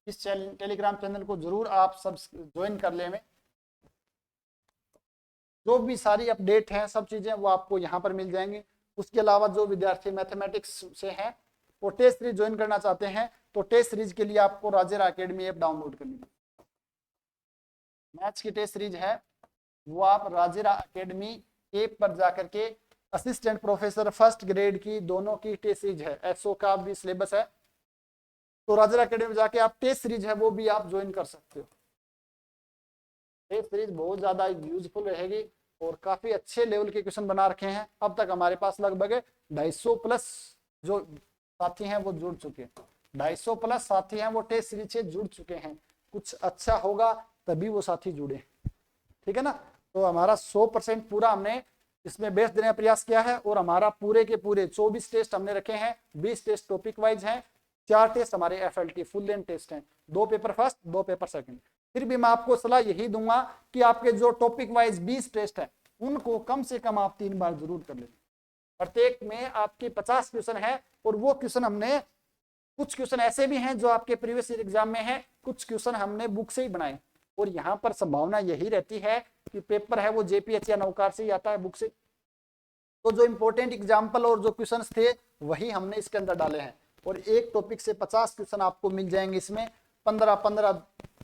इस टेलीग्राम चैनल को जरूर आप सब ज्वाइन कर लें। जो भी सारी अपडेट हैं सब चीजें वो आपको यहाँ पर मिल जाएंगी। उसके अलावा जो विद्यार्थी मैथमेटिक्स से हैं वो टेस्ट सीरीज ज्वाइन करना चाहते हैं तो टेस्ट सीरीज के लिए आपको राजेरा एकेडमी ऐप डाउनलोड करनी है। मैथ्स की टेस्ट सीरीज है वो आप राजेरा एकेडमी ऐप पर जाकर के असिस्टेंट प्रोफेसर फर्स्ट ग्रेड की दोनों की टेस्ट सीरीज है, एसओ का भी सिलेबस है, तो राजेरा एकेडमी में जाके आप टेस्ट सीरीज है वो भी आप ज्वाइन कर सकते हो। टेस्ट सीरीज बहुत ज्यादा यूजफुल रहेगी और काफी अच्छे लेवल के क्वेश्चन बना रखे हैं। अब तक हमारे पास लगभग 250 प्लस जो साथी हैं वो जुड़ चुके हैं, 250 प्लस साथी हैं वो टेस्ट सीरीज से जुड़ चुके हैं। कुछ अच्छा होगा तभी वो साथी जुड़े, ठीक है ना। तो हमारा 100% पूरा हमने इसमें बेस्ट देने का प्रयास किया है और हमारा पूरे के पूरे 24 टेस्ट हमने रखे हैं, 20 टेस्ट टॉपिक वाइज हैं, 4 टेस्ट हमारे FLT फुल लेंथ टेस्ट हैं, 2 पेपर फर्स्ट 2 पेपर सेकंड। फिर भी मैं आपको सलाह यही दूंगा कि आपके जो टॉपिक वाइज 20 टेस्ट है उनको कम से कम आप 3 बार जरूर कर लें। प्रत्येक में आपके 50 क्वेश्चन है और वो क्वेश्चन हमने कुछ क्वेश्चन ऐसे भी हैं जो आपके प्रीवियस ईयर एग्जाम में है, कुछ क्वेश्चन हमने बुक से ही बनाए और यहाँ पर संभावना यही रहती है कि पेपर है वो JPH या नौकार से ही आता है बुक से। तो जो इंपॉर्टेंट एग्जाम्पल और जो क्वेश्चन थे वही हमने इसके अंदर डाले हैं और एक टॉपिक से 50 क्वेश्चन आपको मिल जाएंगे। इसमें 15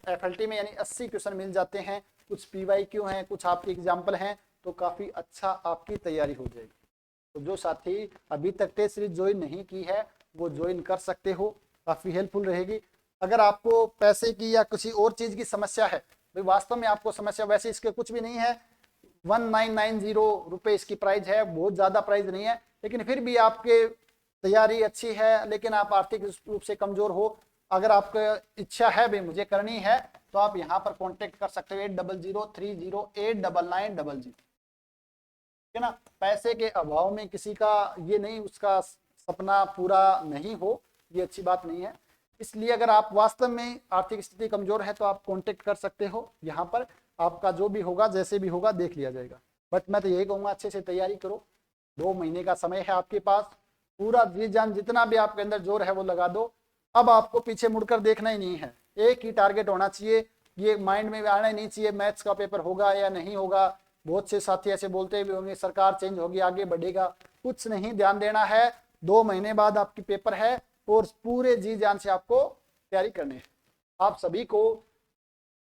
FLT में यानी 80 क्वेश्चन मिल जाते हैं, कुछ PYQ हैं, कुछ आपके एग्जाम्पल हैं, तो काफी अच्छा आपकी तैयारी हो जाएगी। तो जो साथी अभी तक टेस्ट सीरीज ज्वाइन नहीं की है वो ज्वाइन कर सकते हो, काफी हेल्पफुल रहेगी। अगर आपको पैसे की या किसी और चीज की समस्या है, भाई वास्तव में आपको समस्या वैसे इसके कुछ भी नहीं है, 1990 रुपए इसकी प्राइस है, बहुत ज्यादा प्राइस नहीं है, लेकिन फिर भी आपके तैयारी अच्छी है लेकिन आप आर्थिक रूप से कमजोर हो, अगर आपको इच्छा है भाई मुझे करनी है तो आप यहाँ पर कांटेक्ट कर सकते हो 8003089900, ठीक है ना। पैसे के अभाव में किसी का ये नहीं उसका सपना पूरा नहीं हो, ये अच्छी बात नहीं है। इसलिए अगर आप वास्तव में आर्थिक स्थिति कमजोर है तो आप कांटेक्ट कर सकते हो, यहाँ पर आपका जो भी होगा जैसे भी होगा देख लिया जाएगा। बट मैं तो यही कहूँगा अच्छे से तैयारी करो, 2 महीने का समय है आपके पास, पूरा जी जान जितना भी आपके अंदर जोर है वो लगा दो। अब आपको पीछे मुड़कर देखना ही नहीं है, एक ही टारगेट होना चाहिए, ये माइंड में आना ही नहीं चाहिए मैथ्स का पेपर होगा या नहीं होगा। बहुत से साथी ऐसे बोलते भी होंगे सरकार चेंज होगी आगे बढ़ेगा, कुछ नहीं, ध्यान देना है 2 महीने बाद आपकी पेपर है और पूरे जी जान से आपको तैयारी करनी है। आप सभी को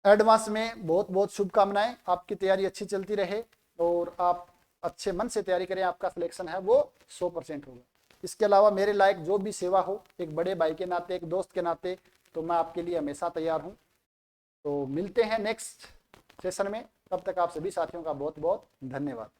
एडवांस में बहुत बहुत शुभकामनाएं, आपकी तैयारी अच्छी चलती रहे और आप अच्छे मन से तैयारी करें, आपका सिलेक्शन है वो 100% होगा। इसके अलावा मेरे लायक जो भी सेवा हो एक बड़े भाई के नाते, एक दोस्त के नाते, तो मैं आपके लिए हमेशा तैयार हूं। तो मिलते हैं नेक्स्ट सेशन में, तब तक आप सभी साथियों का बहुत बहुत धन्यवाद।